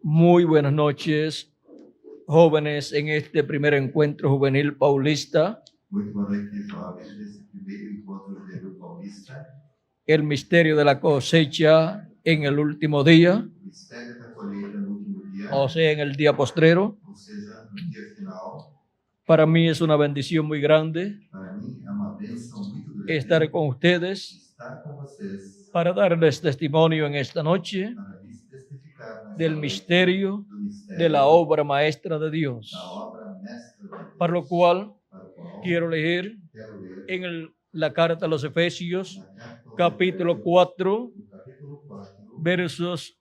Muy buenas noches, jóvenes, en este primer encuentro juvenil paulista. Muito boa noite, jovens, nesse primeiro encontro juvenil paulista. El misterio de la cosecha en el último día, Mistério da colheita no último dia, o sea, en el día postrero. ou seja, no dia final. Para mí es una bendición muy grande Para mim é uma bênção muito grande estar con ustedes estar com vocês para darles testimonio en esta noche para lhes testificar nessa del noite misterio do mistério de la obra maestra de Dios. da obra mestra de Deus, Para lo cual para o qual quiero leer quero ler en la carta a los Efesios, na carta aos capítulo Efésios, 4, no capítulo 4, versos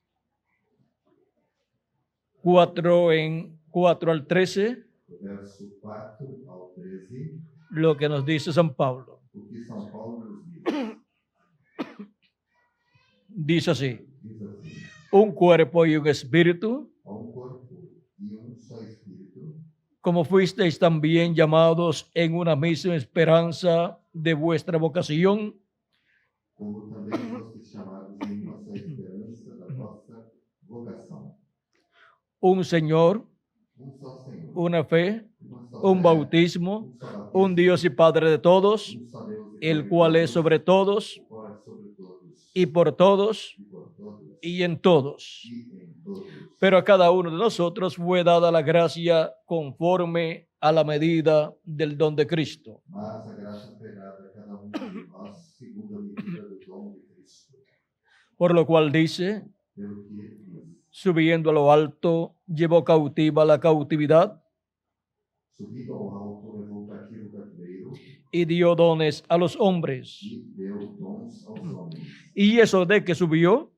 4 al 13, do verso 4 ao 13, lo que nos dice San Pablo. o que São Paulo nos diz. Dice así: Diz assim: un cuerpo y un espíritu, há corpo e só espírito, como fuisteis también llamados en una misma esperanza de vuestra vocación, como também fostes chamados em uma só esperança da vossa vocação. un Señor, Só Senhor, una fe, uma só un fé, bautismo, só batismo, un Dios y Padre de todos, só Deus e el Pai de cual es todos, sobre todos o qual é sobre todos y por todos e por todos y en todos. e em todos. Pero a cada uno de nosotros fue dada la gracia conforme a la medida del don de Cristo. Mas a graça foi dada a cada de nós segundo a medida do dom de Cristo. Por lo cual dice, Pelo que diz, subiendo a lo alto, llevó cautiva la cautividad subindo ao alto, levou cativo o cativeiro y dio dones a los hombres. e deu dons aos homens. Y eso de que subió,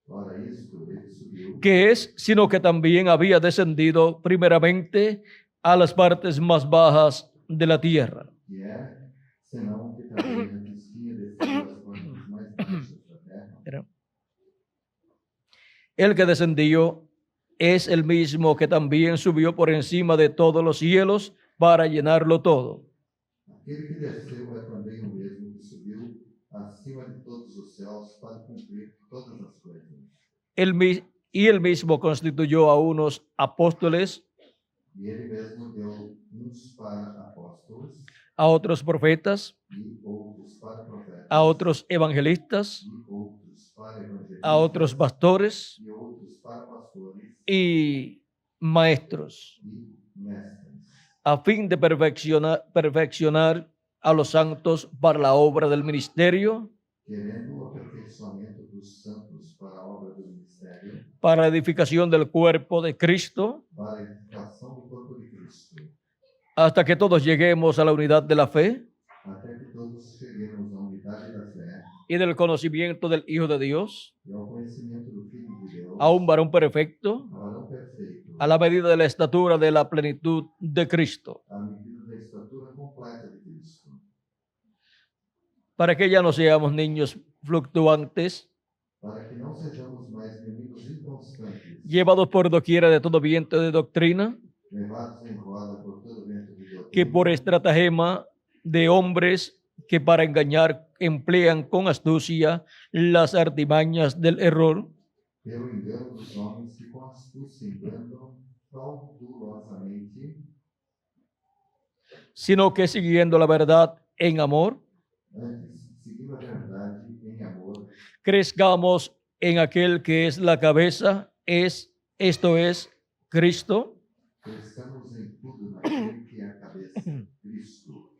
Ora, isto ele subiu, que es, sino que también había descendido primeramente a las partes más bajas de la tierra. que é, senão que também antes tinha descido às partes mais baixas da terra. El que descendió es el mismo que también subió por encima de todos los cielos para llenarlo todo. Aquele que desceu é também o mesmo que subiu acima de todos os céus para cumprir todas as coisas. Él mismo constituyó a unos apóstoles, E ele mesmo deu uns para apóstolos, a otros profetas, e outros para profetas, a otros evangelistas, e outros para evangelistas, a otros pastores e outros para pastores y maestros, e mestres, a fin de perfeccionar a los santos para la obra del ministerio, querendo o aperfeiçoamento dos santos para a obra do ministério, para edificación del cuerpo de Cristo, para a edificação do corpo de Cristo, hasta que todos lleguemos a la unidad de la fe até que todos cheguemos à unidade da fé y del conocimiento del Hijo de Dios, e ao conhecimento do Filho de Deus, a un varón perfecto, ao varão perfeito, a la medida de la estatura de la plenitud de Cristo, à medida da estatura completa de Cristo, para que ya no seamos niños fluctuantes, para que não sejamos mais meninos inconstantes, llevados por doquiera de todo viento de doctrina, levados em roda por todo vento de doutrina, que por estratagema de hombres que para engañar emplean con astucia las artimañas del error, pelo engano dos homens que com astúcia enganam fraudulosamente, sino que siguiendo la verdad en amor, antes, seguindo a verdade em amor, crezcamos en aquel que es la cabeza, esto es Cristo, cresçamos em tudo naquele que é a cabeça, Cristo,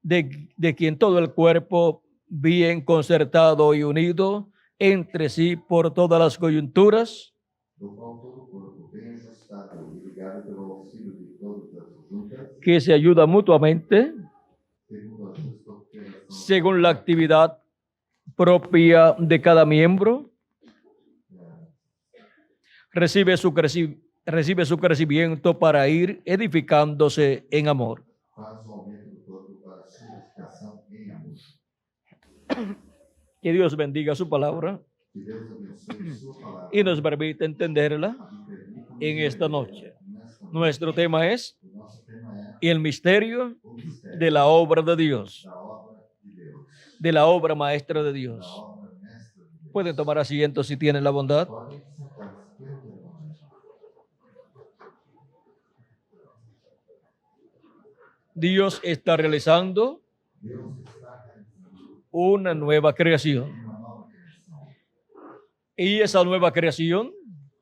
de quien todo el cuerpo, bien concertado y unido entre sí por todas las coyunturas, do qual todo o corpo, bem ajustado e ligado pelo auxílio de todas as juntas, que se ayuda mutuamente segundo a justa operação, según la actividad propia de cada miembro, recibe su crecimiento para ir edificándose en amor. faz o aumento do corpo para a sua edificação em amor. Que Dios bendiga su palabra Que Deus abençoe sua palavra y nos permita entenderla e permita-nos en esta entender noche. nesta noite. Nuestro tema es O nosso tema el misterio o mistério de la obra de Dios, da obra de Deus, de la obra maestra de da Dios. obra mestra de Deus. Pueden tomar asiento si tienen la bondad. Podem sentar-se pelo perdão. Dios está realizando Deus está realizando una nueva creación. uma nova criação. Y esa nueva creación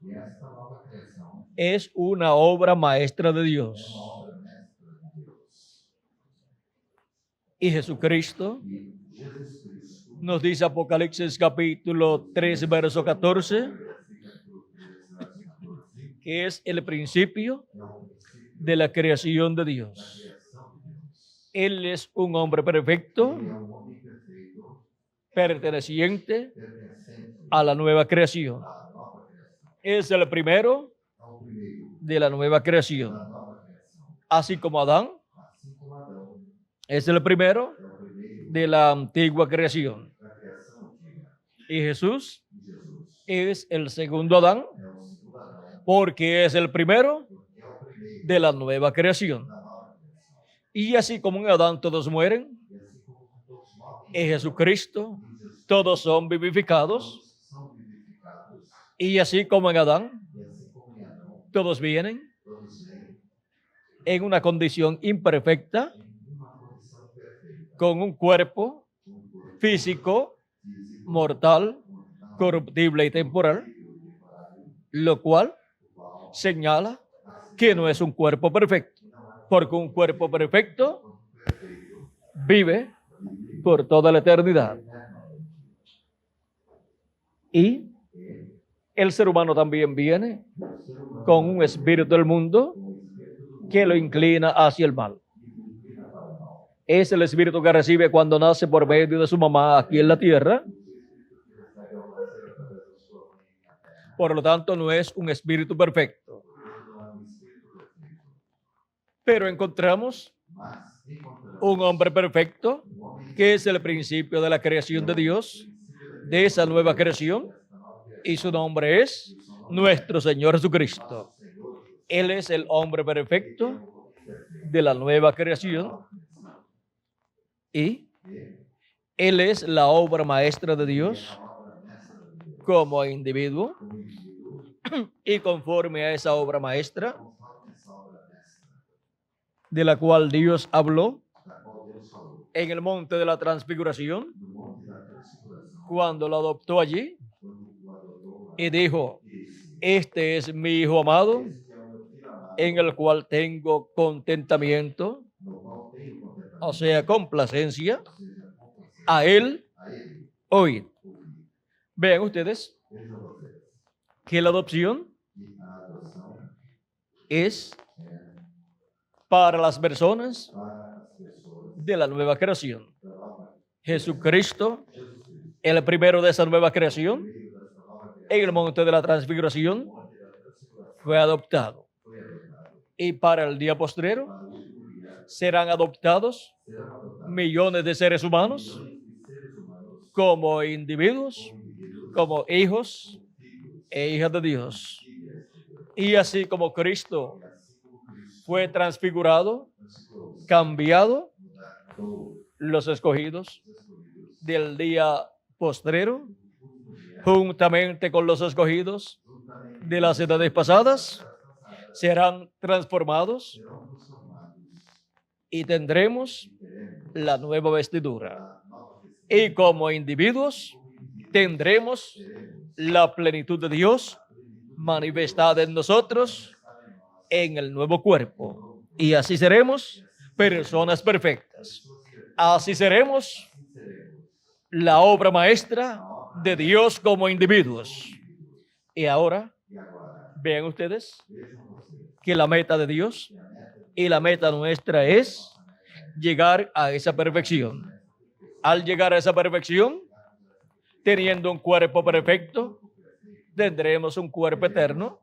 E esta nova criação es una obra maestra de é Dios. uma obra mestra de Deus. Y Jesucristo E Jesus Cristo, nos dice Apocalipsis capítulo 3, verso 14, capítulo 3, verso 14, que es el principio é o princípio de la creación de da Dios. criação de Deus. Él es un hombre perfecto, Ele é um homem perfeito, perteneciente pertencente a la nueva creación. à nova criação. Es el primero Ao primeiro de la nueva creación. da nova criação. Así como Adán Assim como Adão es el primero é o primeiro de la antigua creación. da criação antiga. Y Jesús E Jesus es el segundo Adán é o segundo Adão, porque es el primero porque é o primeiro de la nueva creación. da nova criação. Y así como en Adán todos mueren, E assim como todos morrem, en Jesucristo em Jesus todos son vivificados. todos são vivificados. Y así como en Adán E assim como em Adão, todos vienen todos vêm en una condición imperfecta, em uma condição perfeita, con un cuerpo com um corpo físico, físico, mortal, mortal, corruptible y temporal, temporário, lo cual o qual señala que no es un cuerpo perfecto, porque un cuerpo perfecto corpo perfeito vive vive por toda la eternidad. eternamente. Y E el ser humano también viene o ser humano con un espíritu del mundo com o espírito do que lo inclina hacia el mal. que o inclina para o mal. Es el espíritu que recibe cuando nace por medio de su mamá aquí en la tierra. O espírito que recebe ao nascer através da sua mãe na terra. Por lo tanto, no es un espíritu perfecto. Não é um espírito perfeito. Pero encontramos Mas encontramos un hombre perfecto um homem que es el principio de la creación de Dios, de esa nueva creación, y su nombre es nuestro Señor Jesucristo. Él es el hombre perfecto de la nueva creación y Él es la obra maestra de Dios como individuo, y conforme a esa obra maestra de la cual Dios habló en el monte de la transfiguración, cuando lo adoptó allí y dijo: este es mi Hijo amado, en el cual tengo contentamiento, o sea, complacencia, a Él oíd. Vean ustedes que la adopción es para las personas de la nueva creación. Jesucristo, el primero de esa nueva creación, en el monte de la transfiguración, fue adoptado. Y para el día postrero serán adoptados millones de seres humanos como individuos, como hijos e hijas de Dios. Y así como Cristo fue transfigurado, cambiado, los escogidos del día postrero, juntamente con los escogidos de las edades pasadas, serán transformados y tendremos la nueva vestidura. Y como individuos tendremos la plenitud de Dios manifestada en nosotros en el nuevo cuerpo. Y así seremos personas perfectas. Así seremos la obra maestra de Dios como individuos. Y ahora, vean ustedes que la meta de Dios y la meta nuestra es llegar a esa perfección. Al llegar a esa perfección, teniendo un cuerpo perfecto, tendremos un cuerpo eterno,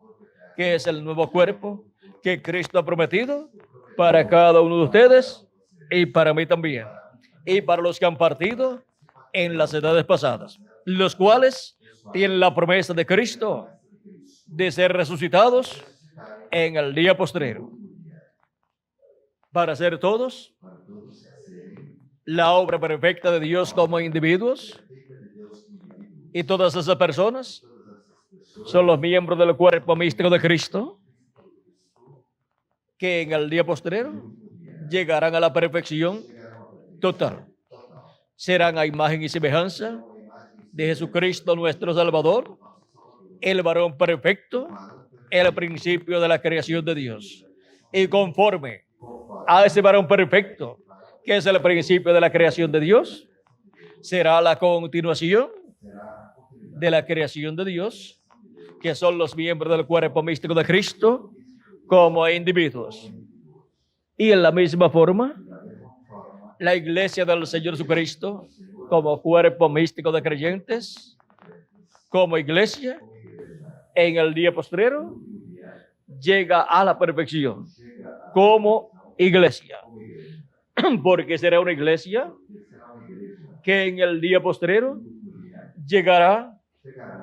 que es el nuevo cuerpo que Cristo ha prometido para cada uno de ustedes y para mí también, y para los que han partido en las edades pasadas, los cuales tienen la promesa de Cristo de ser resucitados en el día postrero, para ser todos la obra perfecta de Dios como individuos, y todas esas personas son los miembros del cuerpo místico de Cristo, que en el día postrero llegarán a la perfección total. Serán a imagen y semejanza de Jesucristo nuestro Salvador, el varón perfecto, el principio de la creación de Dios. Y conforme a ese varón perfecto, que es el principio de la creación de Dios, será la continuación de la creación de Dios, que son los miembros del cuerpo místico de Cristo como individuos. Y en la misma forma, la iglesia del Señor Jesucristo, como cuerpo místico de creyentes, como iglesia, en el día postrero, llega a la perfección como iglesia. Porque será una iglesia que en el día postrero llegará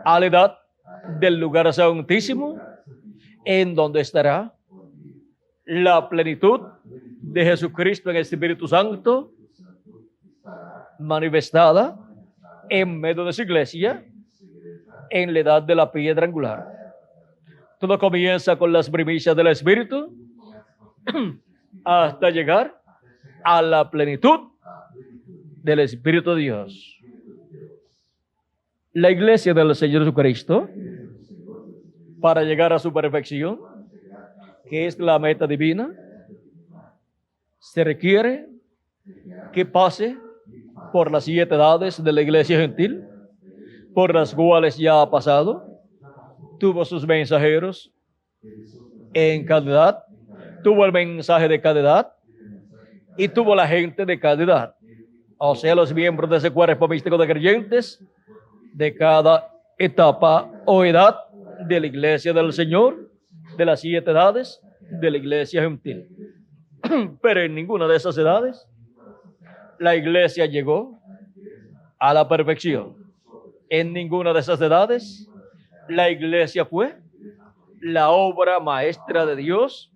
a la edad del lugar santísimo, en donde estará la plenitud de Jesucristo en el Espíritu Santo, manifestada en medio de su iglesia, en la edad de la piedra angular. Todo comienza con las primicias del Espíritu, hasta llegar a la plenitud del Espíritu de Dios. La iglesia del Señor Jesucristo, para llegar a su perfección, que es la meta divina, se requiere que pase por las 7 edades de la iglesia gentil, por las cuales ya ha pasado. Tuvo sus mensajeros en cada edad, tuvo el mensaje de cada edad y tuvo la gente de cada edad, o sea, los miembros de ese cuerpo místico de creyentes de cada etapa o edad de la iglesia del Señor, de las 7 edades de la iglesia gentil. Pero en ninguna de esas edades la iglesia llegó a la perfección. En ninguna de esas edades la iglesia fue la obra maestra de Dios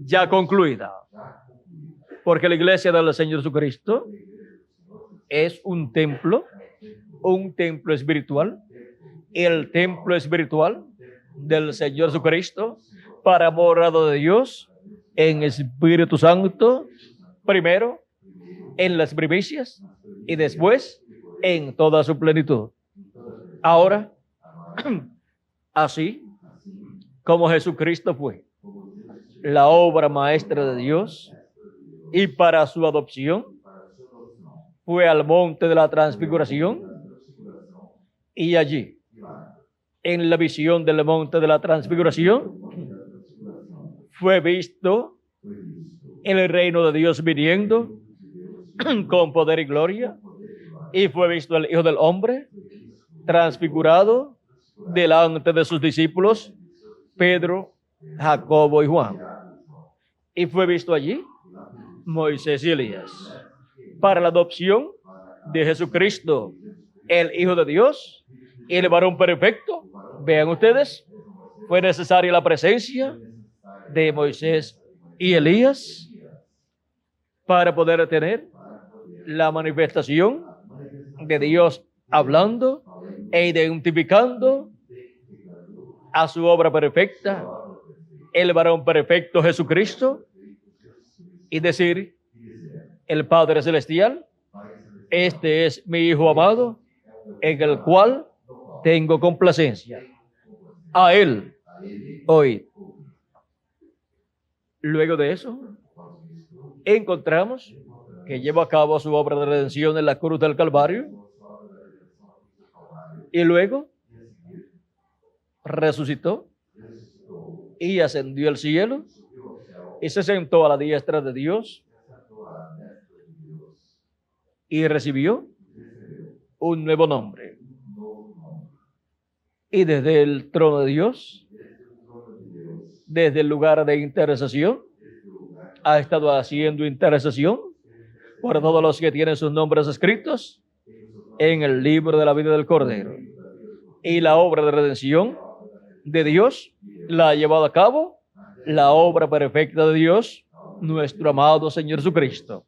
ya concluida. Porque la iglesia del Señor Jesucristo es un templo espiritual, el templo espiritual del Señor Jesucristo para morada de Dios en Espíritu Santo, primero en las primicias y después en toda su plenitud. Ahora, así como Jesucristo fue la obra maestra de Dios y para su adopción fue al monte de la transfiguración, y allí, en la visión del monte de la transfiguración, fue visto el reino de Dios viniendo con poder y gloria, y fue visto el Hijo del Hombre transfigurado delante de sus discípulos, Pedro, Jacobo y Juan. Y fue visto allí Moisés y Elías. Para la adopción de Jesucristo, el Hijo de Dios, y el varón perfecto, vean ustedes, fue necesaria la presencia de Moisés y Elías para poder tener la manifestación de Dios hablando e identificando a su obra perfecta, el varón perfecto Jesucristo, y decir: el Padre Celestial, este es mi Hijo amado, en el cual tengo complacencia. A Él oíd. Luego de eso, encontramos que lleva a cabo su obra de redención en la cruz del Calvario, y luego resucitó y ascendió al cielo y se sentó a la diestra de Dios y recibió un nuevo nombre. Y desde el trono de Dios, desde el lugar de intercesión, ha estado haciendo intercesión por todos los que tienen sus nombres escritos en el libro de la vida del Cordero. Y la obra de redención de Dios la ha llevado a cabo la obra perfecta de Dios, nuestro amado Señor Jesucristo.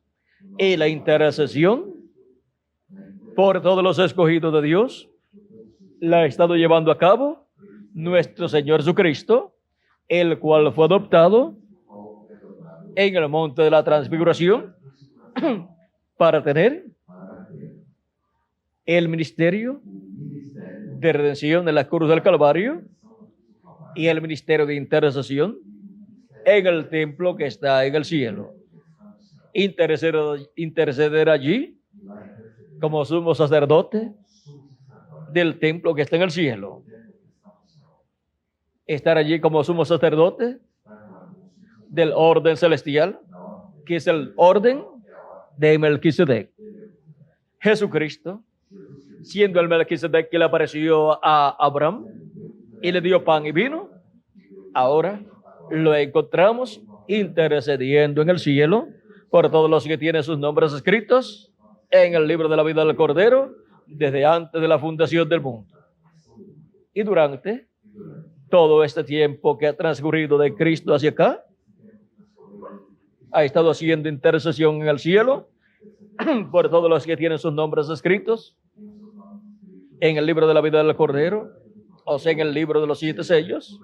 Y la intercesión por todos los escogidos de Dios la ha estado llevando a cabo nuestro Señor Jesucristo, el cual fue adoptado en el monte de la transfiguración para tener el ministerio de redención en la cruz del Calvario y el ministerio de intercesión en el templo que está en el cielo. Interceder allí como sumo sacerdote del templo que está en el cielo. Estar allí como sumo sacerdote del orden celestial, que es el orden de Melquisedec. Jesucristo, siendo el Melquisedec que le apareció a Abraham y le dio pan y vino, ahora lo encontramos intercediendo en el cielo por todos los que tienen sus nombres escritos en el libro de la vida del Cordero desde antes de la fundación del mundo. Y durante todo este tiempo que ha transcurrido de Cristo hacia acá, ha estado haciendo intercesión en el cielo por todos los que tienen sus nombres escritos en el libro de la vida del Cordero, o sea, en el libro de los 7 sellos,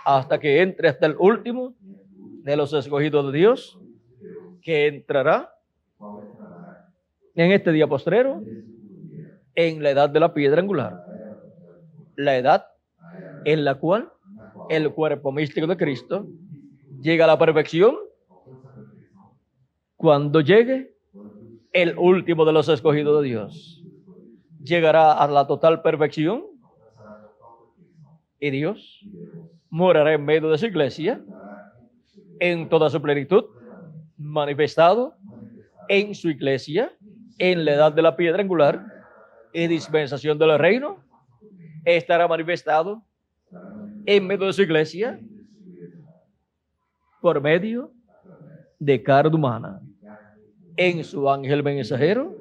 hasta que entre hasta el último de los escogidos de Dios, que entrará en este día postrero en la edad de la piedra angular, la edad en la cual el cuerpo místico de Cristo llega a la perfección cuando llegue el último de los escogidos de Dios. Llegará a la total perfección y Dios morará en medio de su iglesia en toda su plenitud, manifestado en su iglesia en la edad de la piedra angular y dispensación del reino. Estará manifestado en medio de su iglesia por medio de carne humana, en su ángel mensajero,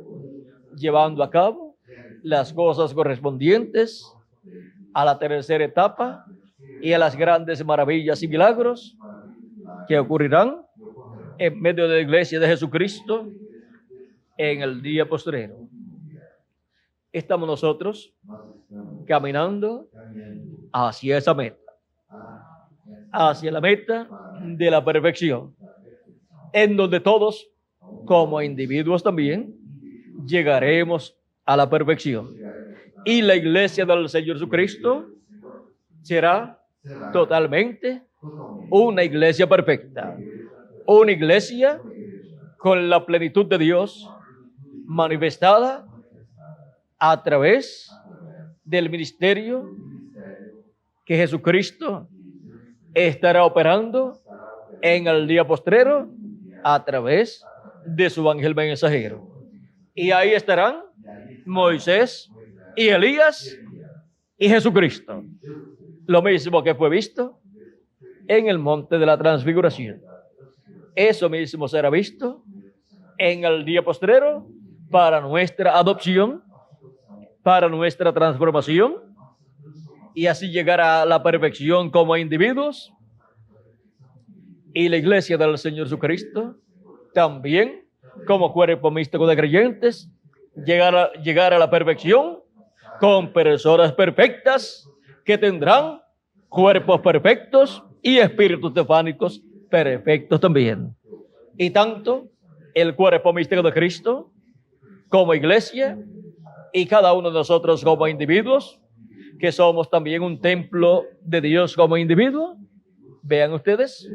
llevando a cabo las cosas correspondientes a la tercera etapa y a las grandes maravillas y milagros que ocurrirán en medio de la iglesia de Jesucristo en el día postrero. Estamos nosotros caminando hacia esa meta, hacia la meta de la perfección, en donde todos, como individuos también, llegaremos a la perfección. Y la iglesia del Señor Jesucristo será totalmente una iglesia perfecta, una iglesia con la plenitud de Dios manifestada a través del ministerio que Jesucristo estará operando en el día postrero a través de su ángel mensajero. Y ahí estarán Moisés y Elías y Jesucristo. Lo mismo que fue visto en el monte de la transfiguración. Eso mismo será visto en el día postrero para nuestra adopción, para nuestra transformación, y así llegar a la perfección como individuos. Y la iglesia del Señor Jesucristo también, como cuerpo místico de creyentes, llegar a la perfección con personas perfectas que tendrán cuerpos perfectos y espíritus teofánicos perfectos también. Y tanto el cuerpo místico de Cristo como iglesia y cada uno de nosotros como individuos, que somos también un templo de Dios como individuo, vean ustedes,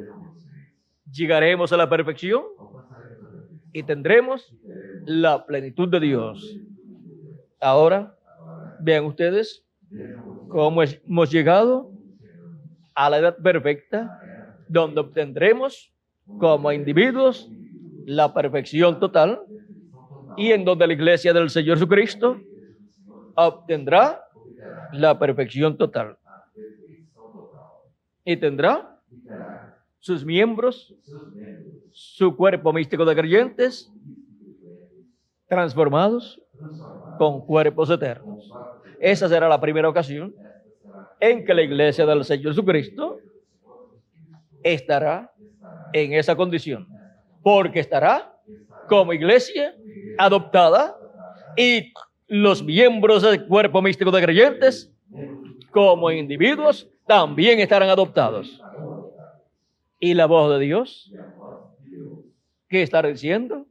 llegaremos a la perfección y tendremos la plenitud de Dios. Ahora, vean ustedes cómo hemos llegado a la edad perfecta, donde obtendremos como individuos la perfección total, y en donde la iglesia del Señor Jesucristo obtendrá la perfección total y tendrá sus miembros, su cuerpo místico de creyentes transformados con cuerpos eternos. Esa será la primera ocasión en que la iglesia del Señor Jesucristo estará en esa condición, porque estará como iglesia adoptada y los miembros del cuerpo místico de creyentes como individuos también estarán adoptados. Y la voz de Dios ¿Qué está diciendo?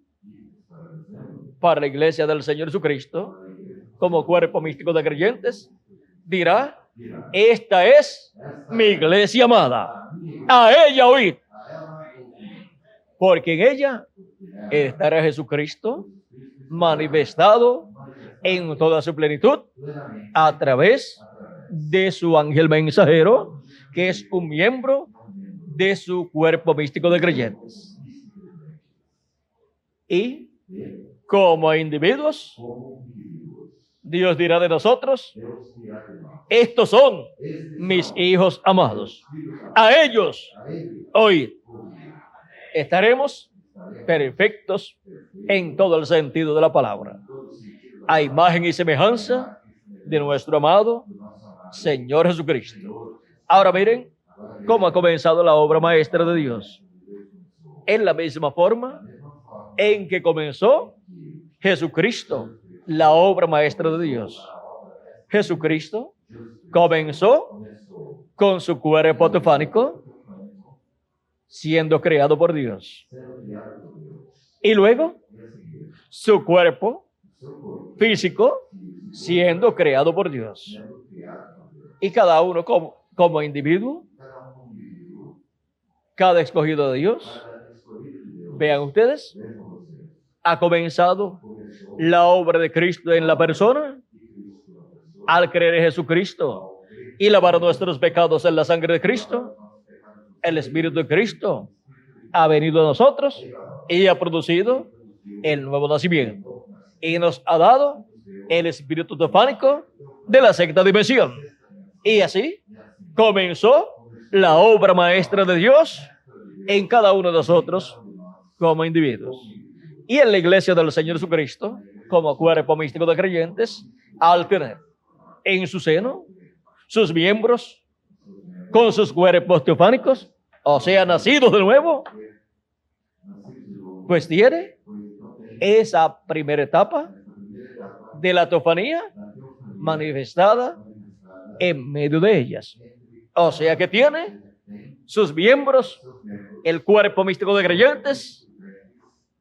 Para la iglesia del Señor Jesucristo, como cuerpo místico de creyentes, dirá: esta es mi iglesia amada, a ella oíd, porque en ella estará Jesucristo manifestado en toda su plenitud a través de su ángel mensajero, que es un miembro de su cuerpo místico de creyentes. Y como individuos, Dios dirá de nosotros: estos son mis hijos amados, a ellos oíd. Estaremos perfectos en todo el sentido de la palabra, a imagen y semejanza de nuestro amado Señor Jesucristo. Ahora miren cómo ha comenzado la obra maestra de Dios. En la misma forma en que comenzó Jesucristo, la obra maestra de Dios. Jesucristo comenzó con su cuerpo teofánico, siendo creado por Dios. Y luego su cuerpo físico, siendo creado por Dios. Y cada uno como individuo, cada escogido de Dios, vean ustedes, ha comenzado la obra de Cristo en la persona al creer en Jesucristo y lavar nuestros pecados en la sangre de Cristo. El Espíritu de Cristo ha venido a nosotros y ha producido el nuevo nacimiento y nos ha dado el espíritu teofánico de la sexta dimensión. Y así comenzó la obra maestra de Dios en cada uno de nosotros como individuos. Y en la iglesia del Señor Jesucristo, como cuerpo místico de creyentes, al tener en su seno sus miembros con sus cuerpos teofánicos, o sea, nacidos de nuevo, pues tiene esa primera etapa de la teofanía manifestada en medio de ellas. O sea que tiene sus miembros, el cuerpo místico de creyentes,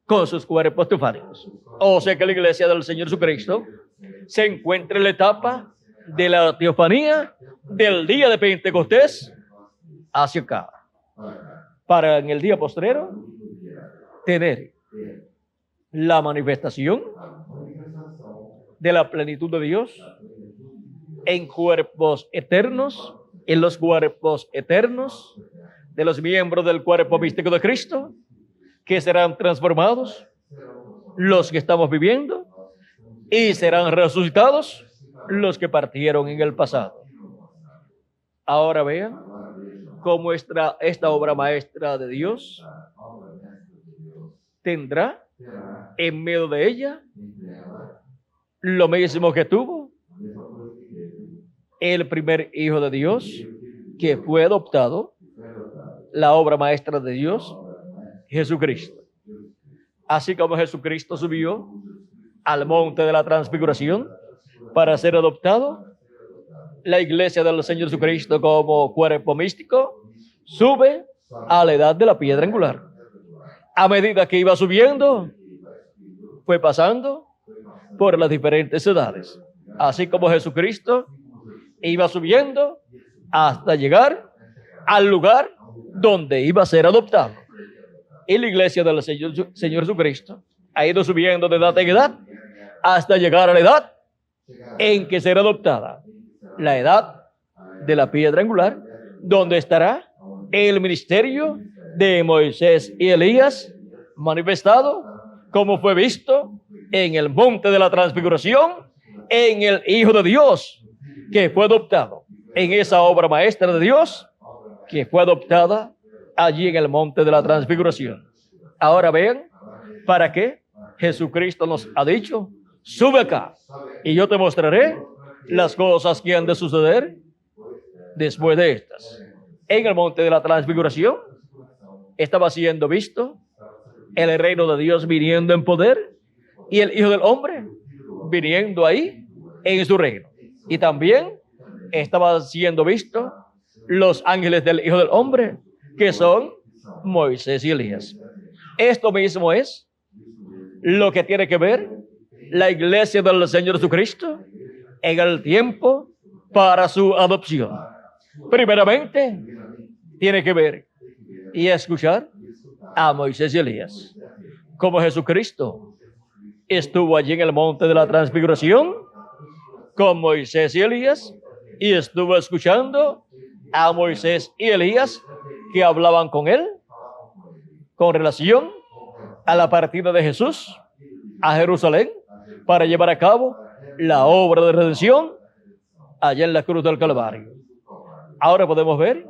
con sus cuerpos teofánicos. O sea que la iglesia del Señor Jesucristo se encuentra en la etapa de la teofanía del día de Pentecostés hacia acá, para en el día postrero tener la manifestación de la plenitud de Dios en cuerpos eternos, en los cuerpos eternos de los miembros del cuerpo místico de Cristo, que serán transformados, los que estamos viviendo, y serán resucitados los que partieron en el pasado. Ahora vean cómo esta obra maestra de Dios tendrá en medio de ella lo mismo que tuvo el primer hijo de Dios, que fue adoptado, la obra maestra de Dios, Jesucristo. Así como Jesucristo subió al monte de la transfiguración para ser adoptado, la iglesia del Señor Jesucristo como cuerpo místico sube a la edad de la piedra angular. A medida que iba subiendo, fue pasando por las diferentes edades. Así como Jesucristo iba subiendo hasta llegar al lugar donde iba a ser adoptado. Y la iglesia del Señor Jesucristo ha ido subiendo de edad en edad hasta llegar a la edad en que será adoptada, la edad de la piedra angular, donde estará el ministerio de Moisés y Elías manifestado, como fue visto en el monte de la transfiguración, en el Hijo de Dios, que fue adoptado, en esa obra maestra de Dios, que fue adoptada allí en el monte de la transfiguración. Ahora vean, ¿para qué Jesucristo nos ha dicho? Sube acá y yo te mostraré las cosas que han de suceder después de estas. En el monte de la transfiguración estaba siendo visto el reino de Dios viniendo en poder y el Hijo del Hombre viniendo ahí en su reino. Y también estaba siendo visto los ángeles del Hijo del Hombre, que son Moisés y Elías. Esto mismo es lo que tiene que ver la iglesia del Señor Jesucristo en el tiempo para su adopción. Primeramente, tiene que ver y escuchar a Moisés y Elías. Como Jesucristo estuvo allí en el monte de la transfiguración con Moisés y Elías y estuvo escuchando a Moisés y Elías que hablaban con él con relación a la partida de Jesús a Jerusalén para llevar a cabo la obra de redención allá en la cruz del Calvario. Ahora podemos ver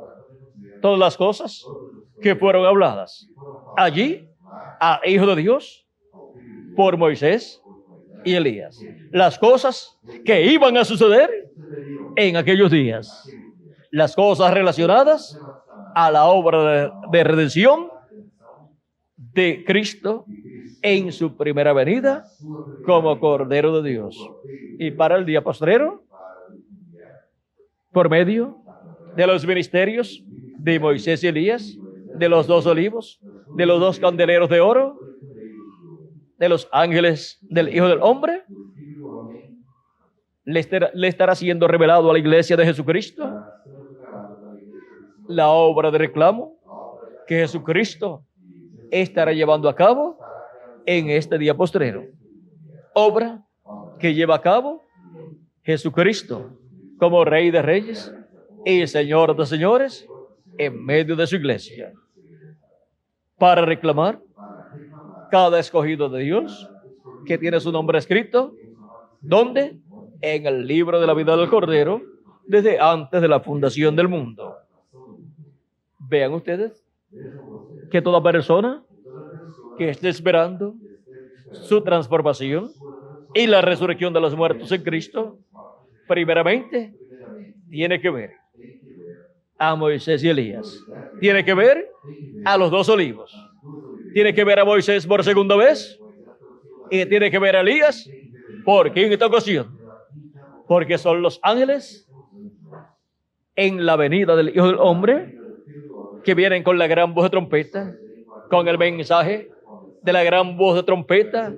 todas las cosas que fueron habladas allí a Hijo de Dios por Moisés y Elías. Las cosas que iban a suceder en aquellos días. Las cosas relacionadas a la obra de redención de Cristo en su primera venida como Cordero de Dios. Y para el día postrero, por medio de los ministerios de Moisés y Elías, de los 2 olivos, de los 2 candeleros de oro, de los ángeles del Hijo del Hombre, le estará siendo revelado a la iglesia de Jesucristo la obra de reclamo que Jesucristo estará llevando a cabo en este día postrero. Obra que lleva a cabo Jesucristo como Rey de Reyes y Señor de Señores en medio de su iglesia, para reclamar cada escogido de Dios que tiene su nombre escrito, ¿dónde? En el libro de la vida del Cordero, desde antes de la fundación del mundo. Vean ustedes que toda persona que esté esperando su transformación y la resurrección de los muertos en Cristo, primeramente tiene que ver a Moisés y Elías, tiene que ver a los 2 olivos, tiene que ver a Moisés por segunda vez y tiene que ver a Elías por quinta ocasión, porque son los ángeles en la venida del Hijo del Hombre que vienen con la gran voz de trompeta, con el mensaje de la gran voz de trompeta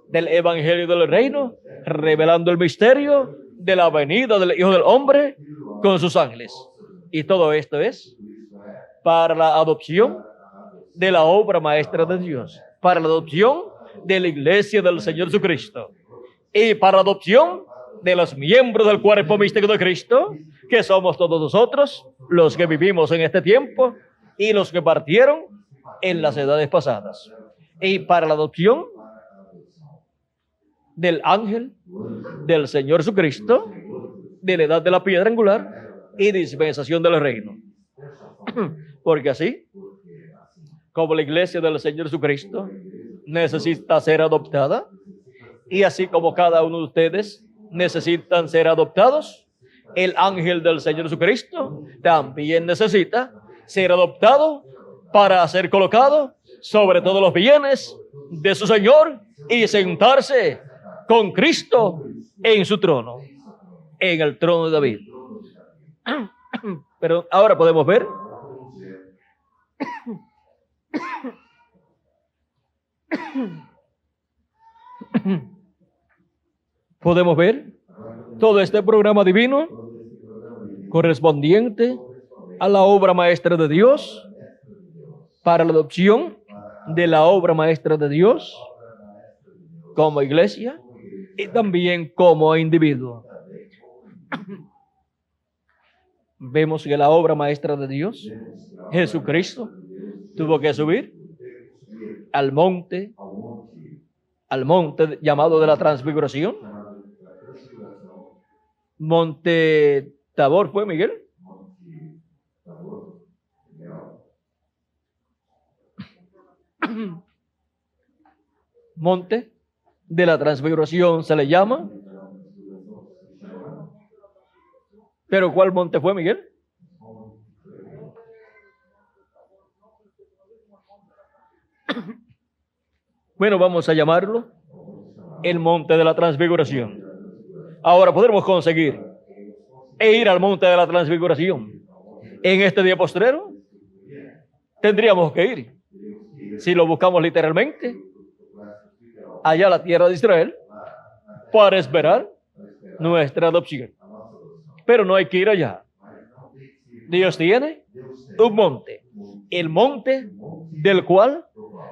del Evangelio del Reino, revelando el misterio de la venida del Hijo del Hombre con sus ángeles. Y todo esto es para la adopción de la obra maestra de Dios, para la adopción de la iglesia del Señor Jesucristo y para la adopción de los miembros del cuerpo místico de Cristo, que somos todos nosotros, los que vivimos en este tiempo y los que partieron en las edades pasadas, y para la adopción del ángel del Señor Jesucristo, de la edad de la piedra angular y dispensación del reino. Porque así como la iglesia del Señor Jesucristo necesita ser adoptada, y así como cada uno de ustedes necesitan ser adoptados, el ángel del Señor Jesucristo también necesita ser adoptado para ser colocado sobre todos los bienes de su Señor y sentarse con Cristo en su trono, en el trono de David. Pero ahora podemos ver todo este programa divino correspondiente a la obra maestra de Dios, para la adopción de la obra maestra de Dios como iglesia y también como individuo. Vemos que la obra maestra de Dios, Jesucristo, tuvo que subir al monte llamado de la transfiguración. Monte Tabor fue, Miguel. Monte de la transfiguración se le llama. ¿Pero cuál monte fue, Miguel? Bueno, vamos a llamarlo el monte de la transfiguración. Ahora podremos conseguir ir al monte de la transfiguración en este día postrero. Tendríamos que ir Si lo buscamos literalmente, allá la tierra de Israel, para esperar nuestra adopción. Pero no hay que ir allá. Dios tiene un monte, el monte del cual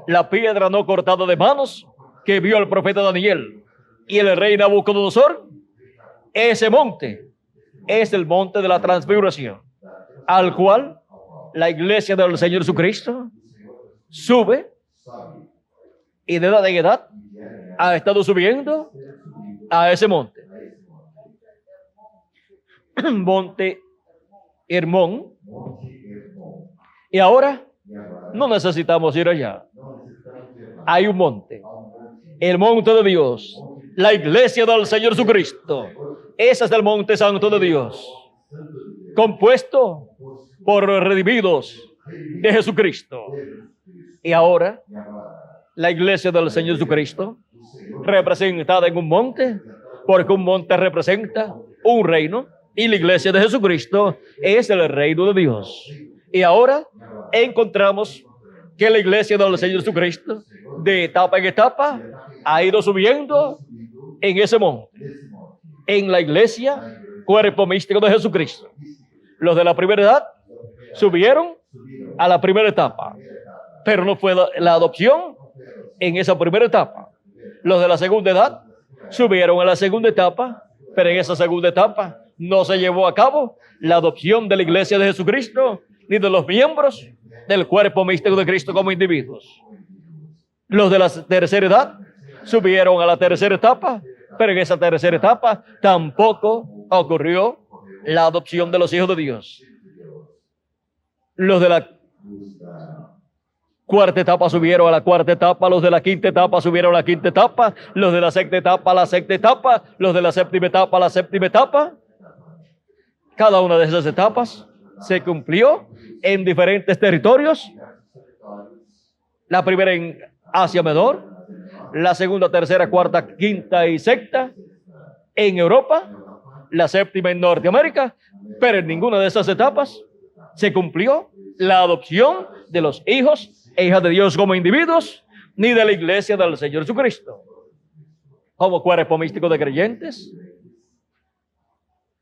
la piedra no cortada de manos que vio el profeta Daniel y el rey Nabucodonosor, ese monte es el monte de la transfiguración, al cual la iglesia del Señor Jesucristo sube y de edad en edad ha estado subiendo a ese monte. Monte Hermón. Y ahora no necesitamos ir allá. Hay un monte, el monte de Dios, la iglesia del Señor Jesucristo. Ese es el monte santo de Dios, compuesto por redimidos de Jesucristo. Y ahora la iglesia del Señor Jesucristo, representada en un monte, porque un monte representa un reino, y la iglesia de Jesucristo es el reino de Dios. Y ahora encontramos que la iglesia del Señor Jesucristo, de etapa en etapa, ha ido subiendo en ese monte, en la iglesia, cuerpo místico de Jesucristo. Los de la primera edad subieron a la primera etapa, pero no fue la adopción en esa primera etapa. Los de la segunda edad subieron a la segunda etapa, pero en esa segunda etapa no se llevó a cabo la adopción de la iglesia de Jesucristo, ni de los miembros del cuerpo místico de Cristo como individuos. Los de la tercera edad subieron a la tercera etapa, pero en esa tercera etapa tampoco ocurrió la adopción de los hijos de Dios. Los de la cuarta etapa subieron a la cuarta etapa, los de la quinta etapa subieron a la quinta etapa, los de la sexta etapa a la sexta etapa, los de la séptima etapa a la séptima etapa. Cada una de esas etapas se cumplió en diferentes territorios. La primera en Asia Menor, la segunda, tercera, cuarta, quinta y sexta en Europa, la séptima en Norteamérica, pero en ninguna de esas etapas se cumplió la adopción de los hijos e hijas de Dios como individuos, ni de la iglesia del Señor Jesucristo como cuerpo místico de creyentes.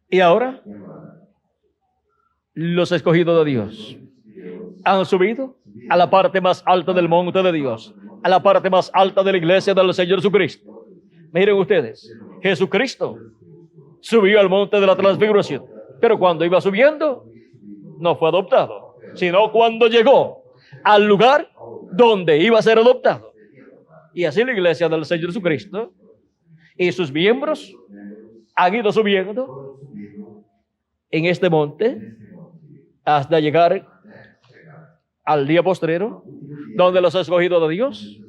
Y ahora los escogidos de Dios han subido a la parte más alta del monte de Dios, a la parte más alta de la iglesia del Señor Jesucristo. Miren ustedes, Jesucristo subió al monte de la transfiguración, pero cuando iba subiendo no fue adoptado, sino cuando llegó al lugar donde iba a ser adoptado. Y así la iglesia del Señor Jesucristo y sus miembros han ido subiendo en este monte hasta llegar al día postrero, donde los escogidos de Dios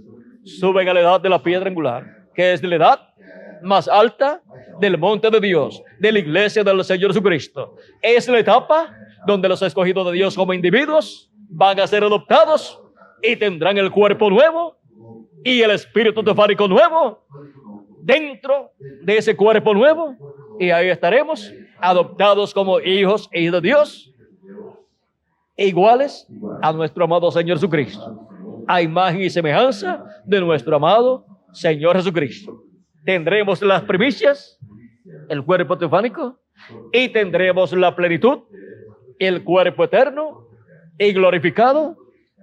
suben a la edad de la piedra angular, que es la edad más alta del monte de Dios, de la iglesia del Señor Jesucristo. Es la etapa donde los escogidos de Dios como individuos van a ser adoptados y tendrán el cuerpo nuevo y el espíritu teofánico nuevo dentro de ese cuerpo nuevo, y ahí estaremos adoptados como hijos e hijas de Dios, iguales a nuestro amado Señor Jesucristo, a imagen y semejanza de nuestro amado Señor Jesucristo. Tendremos las primicias, el cuerpo teofánico, y tendremos la plenitud, el cuerpo eterno y glorificado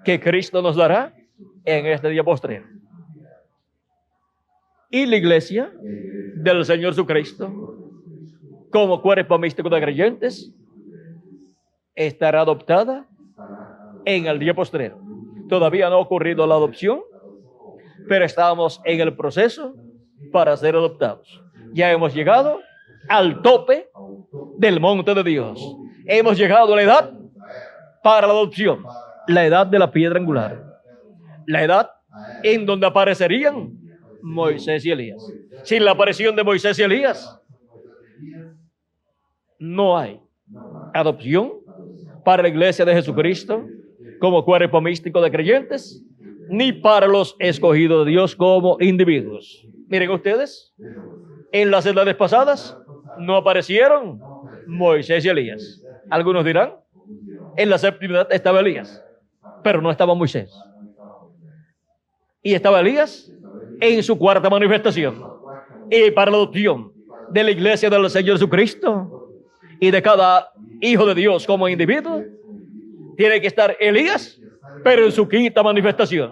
que Cristo nos dará en este día postrero. Y la iglesia del Señor Jesucristo, como cuerpo místico de creyentes, estará adoptada en el día postrero. Todavía no ha ocurrido la adopción, pero estamos en el proceso para ser adoptados. Ya hemos llegado al tope del monte de Dios. Hemos llegado a la edad para la adopción, la edad de la piedra angular, la edad en donde aparecerían Moisés y Elías. Sin la aparición de Moisés y Elías, no hay adopción para la iglesia de Jesucristo como cuerpo místico de creyentes, ni para los escogidos de Dios como individuos. Miren ustedes, en las edades pasadas no aparecieron Moisés y Elías. Algunos dirán, en la séptima edad estaba Elías, pero no estaba Moisés. Y estaba Elías en su cuarta manifestación. Y para la adopción de la iglesia del Señor Jesucristo y de cada hijo de Dios como individuo, tiene que estar Elías, pero en su quinta manifestación.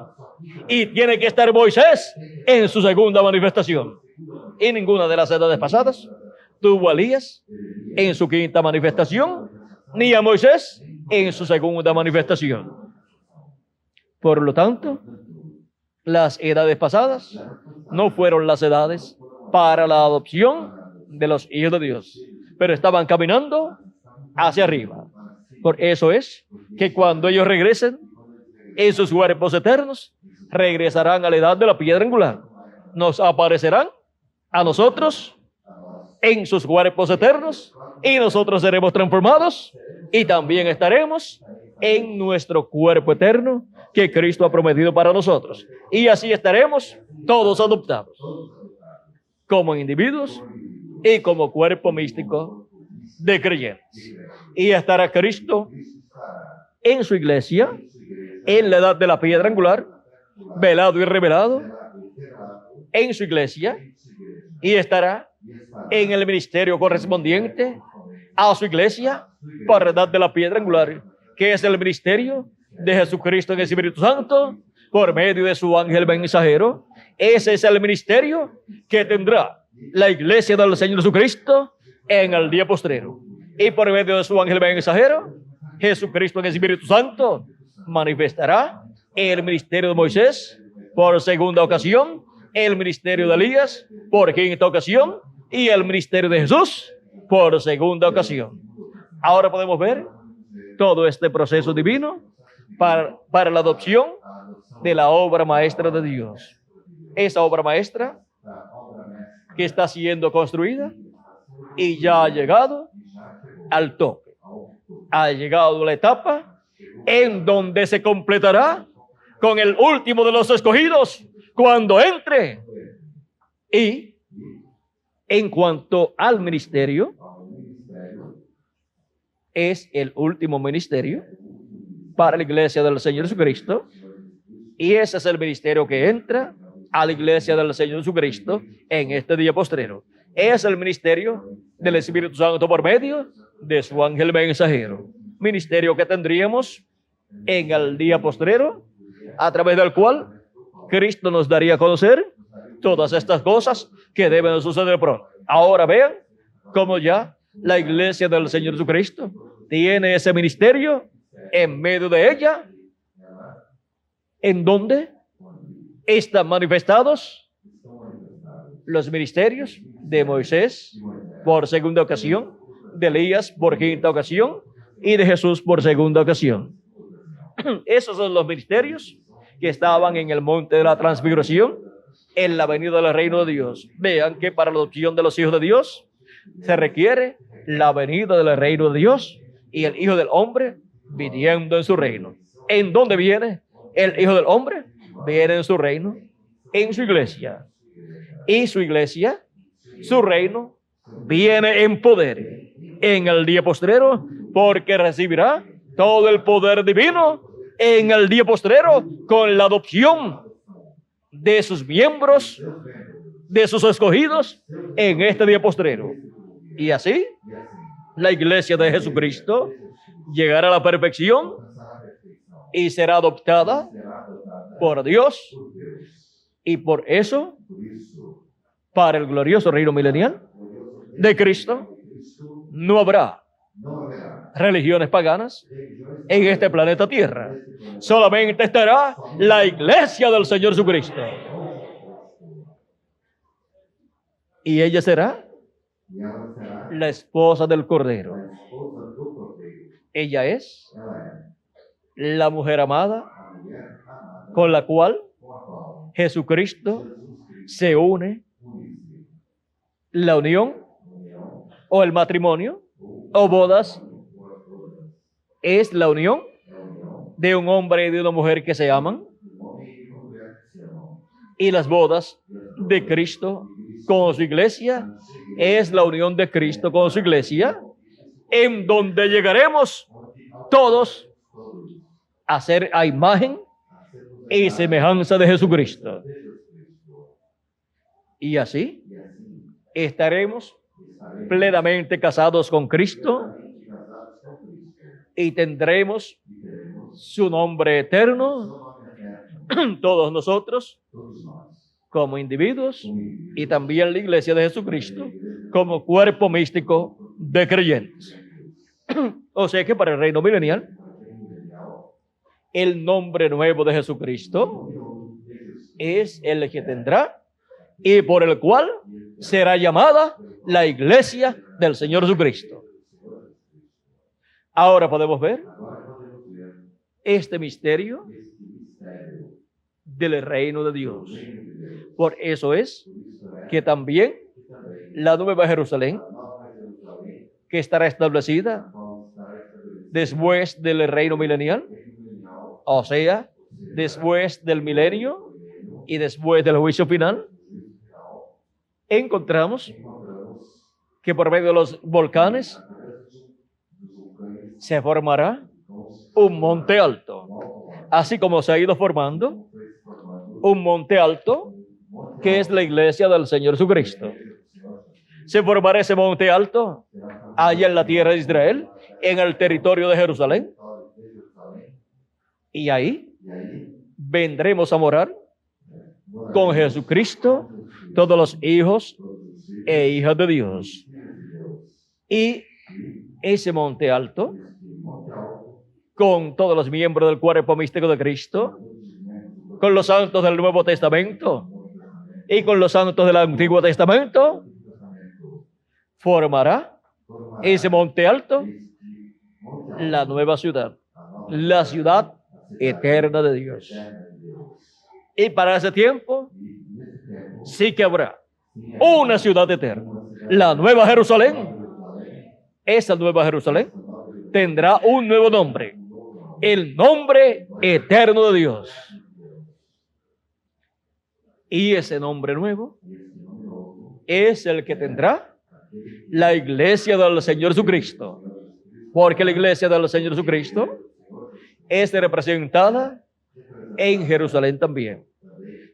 Y tiene que estar Moisés en su segunda manifestación. Y ninguna de las edades pasadas tuvo a Elías en su quinta manifestación, ni a Moisés en su segunda manifestación. Por lo tanto, las edades pasadas no fueron las edades para la adopción de los hijos de Dios, pero estaban caminando hacia arriba. Por eso es que cuando ellos regresen en sus cuerpos eternos, regresarán a la edad de la piedra angular. Nos aparecerán a nosotros en sus cuerpos eternos y nosotros seremos transformados y también estaremos en nuestro cuerpo eterno que Cristo ha prometido para nosotros. Y así estaremos todos adoptados como individuos y como cuerpo místico de creyentes. Y estará Cristo en su iglesia en la edad de la piedra angular, velado y revelado en su iglesia, y estará en el ministerio correspondiente a su iglesia por la edad de la piedra angular, que es el ministerio de Jesucristo en el Espíritu Santo por medio de su ángel mensajero. Ese es el ministerio que tendrá la iglesia del Señor Jesucristo en el día postrero. Y por medio de su ángel mensajero, Jesucristo en el Espíritu Santo manifestará el ministerio de Moisés por segunda ocasión, el ministerio de Elías por quinta ocasión y el ministerio de Jesús por segunda ocasión. Ahora podemos ver todo este proceso divino para la adopción de la obra maestra de Dios. Esa obra maestra que está siendo construida y ya ha llegado al tope. Ha llegado a la etapa en donde se completará con el último de los escogidos cuando entre. Y en cuanto al ministerio, es el último ministerio para la iglesia del Señor Jesucristo, y ese es el ministerio que entra a la iglesia del Señor Jesucristo en este día postrero. Es el ministerio del Espíritu Santo por medio de su ángel mensajero, ministerio que tendríamos en el día postrero, a través del cual Cristo nos daría a conocer todas estas cosas que deben suceder pronto. Ahora vean cómo ya la iglesia del Señor Jesucristo tiene ese ministerio en medio de ella, en donde están manifestados los ministerios de Moisés por segunda ocasión, de Elías por quinta ocasión y de Jesús por segunda ocasión. Esos son los ministerios que estaban en el monte de la transfiguración, en la venida del reino de Dios. Vean que para la adopción de los hijos de Dios se requiere la venida del reino de Dios y el Hijo del Hombre viniendo en su reino. ¿En dónde viene el Hijo del Hombre? Viene en su reino, en su iglesia. Y su iglesia, su reino, viene en poder en el día postrero, porque recibirá todo el poder divino en el día postrero con la adopción de sus miembros, de sus escogidos en este día postrero. Y así, la iglesia de Jesucristo llegará a la perfección y será adoptada por Dios, y por eso, para el glorioso reino milenial de Cristo, no habrá religiones paganas en este planeta Tierra. Solamente estará la iglesia del Señor Jesucristo. Y ella será la esposa del Cordero. Ella es la mujer amada con la cual Jesucristo se une. La unión o el matrimonio o bodas es la unión de un hombre y de una mujer que se aman, y las bodas de Cristo con su iglesia es la unión de Cristo con su iglesia, en donde llegaremos todos a ser a imagen y semejanza de Jesucristo. Y así estaremos plenamente casados con Cristo y tendremos su nombre eterno, todos nosotros como individuos y también la iglesia de Jesucristo como cuerpo místico de creyentes. O sea que para el reino milenial, el nombre nuevo de Jesucristo es el que tendrá y por el cual será llamada la iglesia del Señor Jesucristo. Ahora podemos ver este misterio del reino de Dios. Por eso es que también la Nueva Jerusalén, que estará establecida después del reino milenial, o sea, después del milenio y después del juicio final, encontramos que por medio de los volcanes se formará un monte alto, así como se ha ido formando un monte alto que es la iglesia del Señor Jesucristo. Se formará ese monte alto allá en la tierra de Israel, en el territorio de Jerusalén, y ahí vendremos a morar con Jesucristo, todos los hijos e hijas de Dios. Y ese monte alto, con todos los miembros del cuerpo místico de Cristo, con los santos del Nuevo Testamento y con los santos del Antiguo Testamento, formará ese monte alto la nueva ciudad, la ciudad eterna de Dios. Y para ese tiempo sí que habrá una ciudad eterna, la Nueva Jerusalén. Esa Nueva Jerusalén tendrá un nuevo nombre, el nombre eterno de Dios. Y ese nombre nuevo es el que tendrá la iglesia del Señor Jesucristo, porque la iglesia del Señor Jesucristo es representada en Jerusalén también.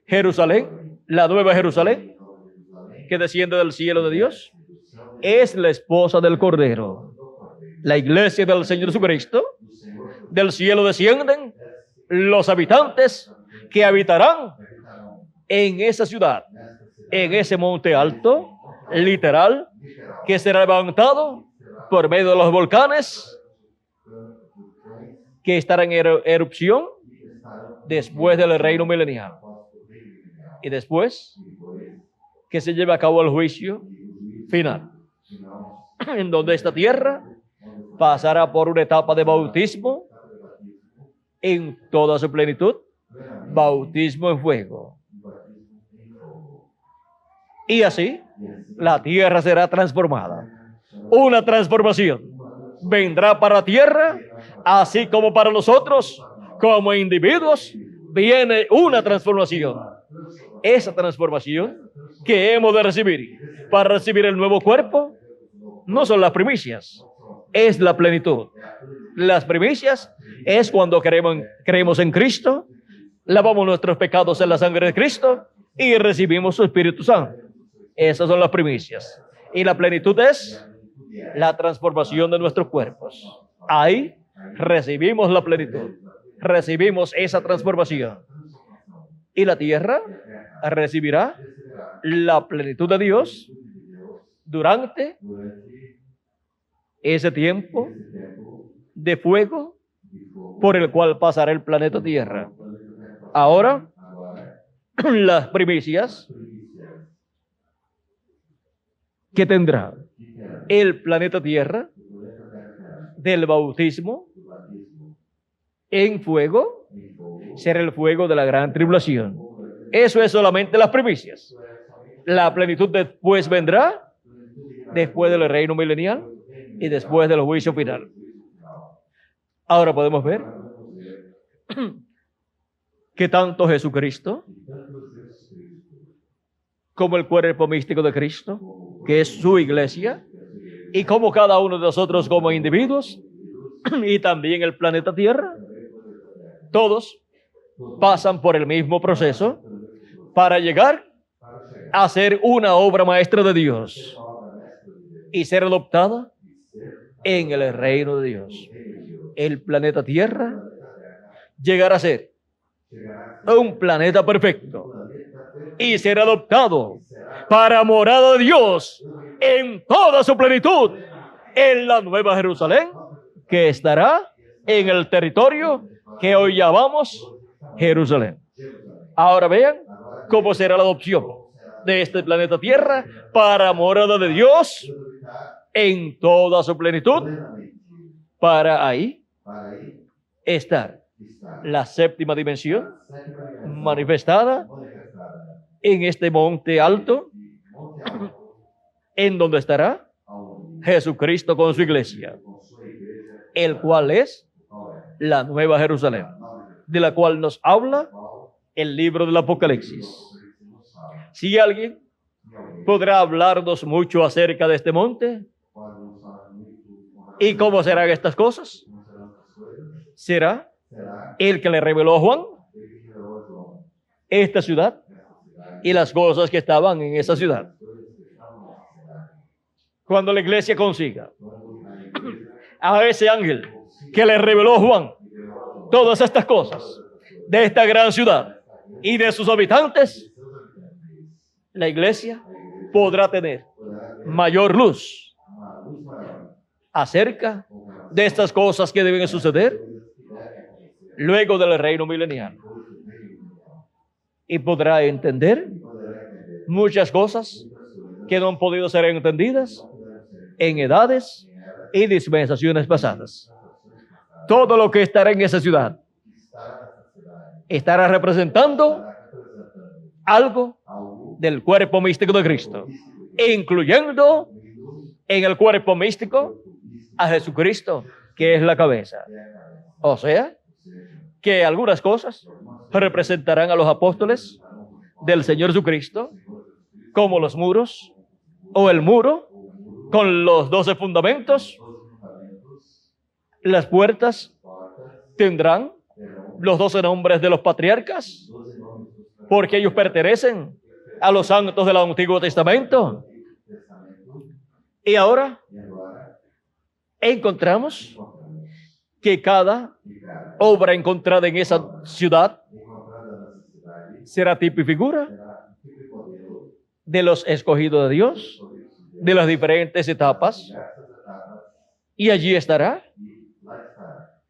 Jerusalén, la Nueva Jerusalén, que desciende del cielo de Dios, es la esposa del Cordero. La iglesia del Señor Jesucristo, del cielo descienden los habitantes que habitarán en esa ciudad, en ese monte alto, literal, que será levantado por medio de los volcanes que estarán en erupción después del reino milenial. Y después que se lleve a cabo el juicio final, en donde esta tierra pasará por una etapa de bautismo en toda su plenitud, bautismo en fuego. Y así la tierra será transformada. Una transformación vendrá para la tierra, así como para nosotros, como individuos, viene una transformación. Esa transformación que hemos de recibir para recibir el nuevo cuerpo no son las primicias, es la plenitud. Las primicias es cuando creemos en Cristo, lavamos nuestros pecados en la sangre de Cristo y recibimos su Espíritu Santo. Esas son las primicias. Y la plenitud es la transformación de nuestros cuerpos. Ahí recibimos la plenitud, recibimos esa transformación. Y la tierra recibirá la plenitud de Dios durante ese tiempo de fuego por el cual pasará el planeta Tierra. Ahora, las primicias que tendrá el planeta Tierra del bautismo en fuego será el fuego de la gran tribulación. Eso es solamente las primicias. La plenitud después vendrá después del reino milenial y después del juicio final. Ahora podemos ver que tanto Jesucristo como el cuerpo místico de Cristo, que es su iglesia, y como cada uno de nosotros como individuos, y también el planeta Tierra, todos pasan por el mismo proceso para llegar a ser una obra maestra de Dios y ser adoptada en el reino de Dios. El planeta Tierra llegará a ser un planeta perfecto y ser adoptado para morada de Dios en toda su plenitud en la Nueva Jerusalén, que estará en el territorio que hoy llamamos Jerusalén. Ahora vean cómo será la adopción de este planeta Tierra para morada de Dios en toda su plenitud, para ahí estar la séptima dimensión manifestada en este monte alto, en donde estará Jesucristo con su iglesia, el cual es la Nueva Jerusalén, de la cual nos habla el libro del Apocalipsis. Si alguien podrá hablarnos mucho acerca de este monte y cómo serán estas cosas, será el que le reveló a Juan esta ciudad y las cosas que estaban en esa ciudad. Cuando la iglesia consiga a ese ángel que le reveló a Juan todas estas cosas de esta gran ciudad y de sus habitantes, la iglesia podrá tener mayor luz acerca de estas cosas que deben suceder luego del reino milenial, y podrá entender muchas cosas que no han podido ser entendidas en edades y dispensaciones pasadas. Todo lo que estará en esa ciudad estará representando algo del cuerpo místico de Cristo, incluyendo en el cuerpo místico a Jesucristo, que es la cabeza. O sea, que algunas cosas representarán a los apóstoles del Señor Jesucristo, como los muros, o el muro con los 12 fundamentos. Las puertas tendrán los 12 nombres de los patriarcas, porque ellos pertenecen a los santos del Antiguo Testamento. Y ahora encontramos que cada obra encontrada en esa ciudad será tipo y figura de los escogidos de Dios, de las diferentes etapas, y allí estará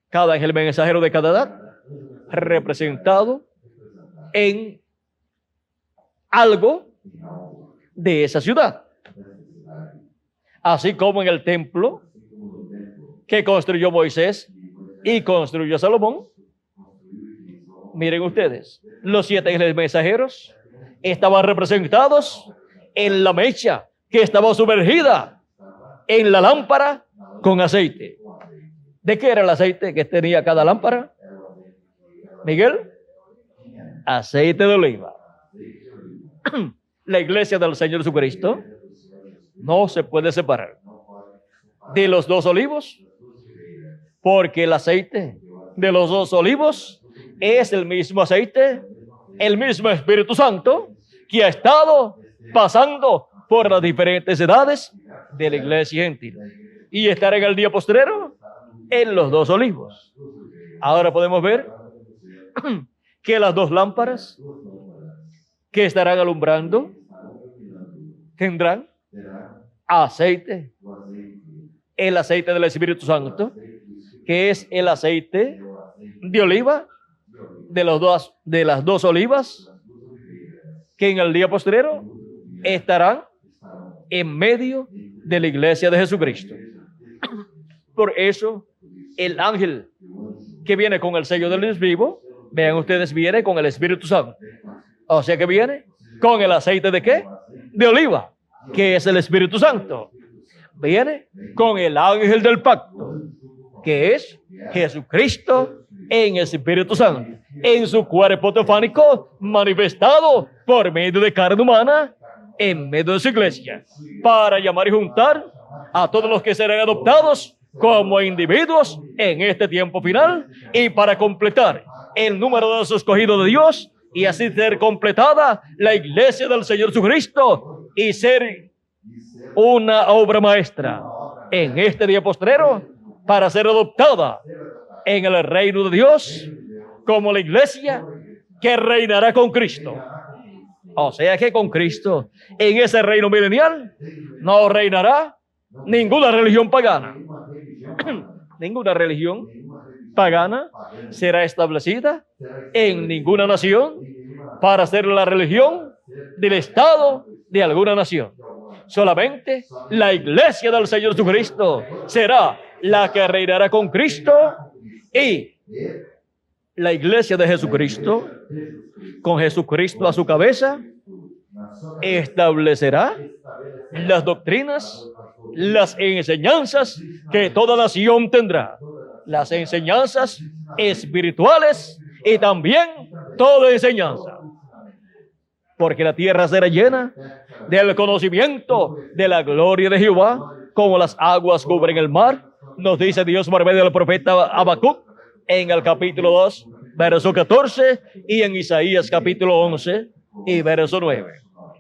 cada ángel mensajero de cada edad representado en algo de esa ciudad. Así como en el templo que construyó Moisés y construyó Salomón. Miren ustedes, los 7 ángeles mensajeros estaban representados en la mecha que estaba sumergida en la lámpara con aceite. ¿De qué era el aceite que tenía cada lámpara? Miguel, aceite de oliva. La iglesia del Señor Jesucristo no se puede separar de los 2 olivos, porque el aceite de los 2 olivos es el mismo aceite, el mismo Espíritu Santo que ha estado pasando por las diferentes edades de la iglesia gentil, y estará en el día postrero en los 2 olivos. Ahora podemos ver que las 2 lámparas que estarán alumbrando tendrán aceite, el aceite del Espíritu Santo, que es el aceite de oliva de las 2 olivas, que en el día postrero estarán en medio de la iglesia de Jesucristo. Por eso el ángel que viene con el sello del Dios vivo, vean ustedes, viene con el Espíritu Santo. O sea que viene con el aceite de ¿qué? De oliva, que es el Espíritu Santo. Viene con el ángel del pacto, que es Jesucristo en el Espíritu Santo, en su cuerpo teofánico manifestado por medio de carne humana en medio de su iglesia, para llamar y juntar a todos los que serán adoptados como individuos en este tiempo final, y para completar el número de los escogidos de Dios y así ser completada la iglesia del Señor Jesucristo y ser una obra maestra en este día postrero para ser adoptada en el reino de Dios como la iglesia que reinará con Cristo. O sea que con Cristo en ese reino milenial no reinará ninguna religión pagana. Ninguna religión pagana será establecida en ninguna nación para ser la religión del Estado de alguna nación. Solamente la iglesia del Señor Jesucristo será la que reinará con Cristo, y la iglesia de Jesucristo, con Jesucristo a su cabeza, establecerá las doctrinas, las enseñanzas que toda nación tendrá, las enseñanzas espirituales y también toda enseñanza, porque la tierra será llena del conocimiento de la gloria de Jehová, como las aguas cubren el mar, nos dice Dios por medio del profeta Habacuc en el capítulo 2, verso 14, y en Isaías capítulo 11 y verso 9.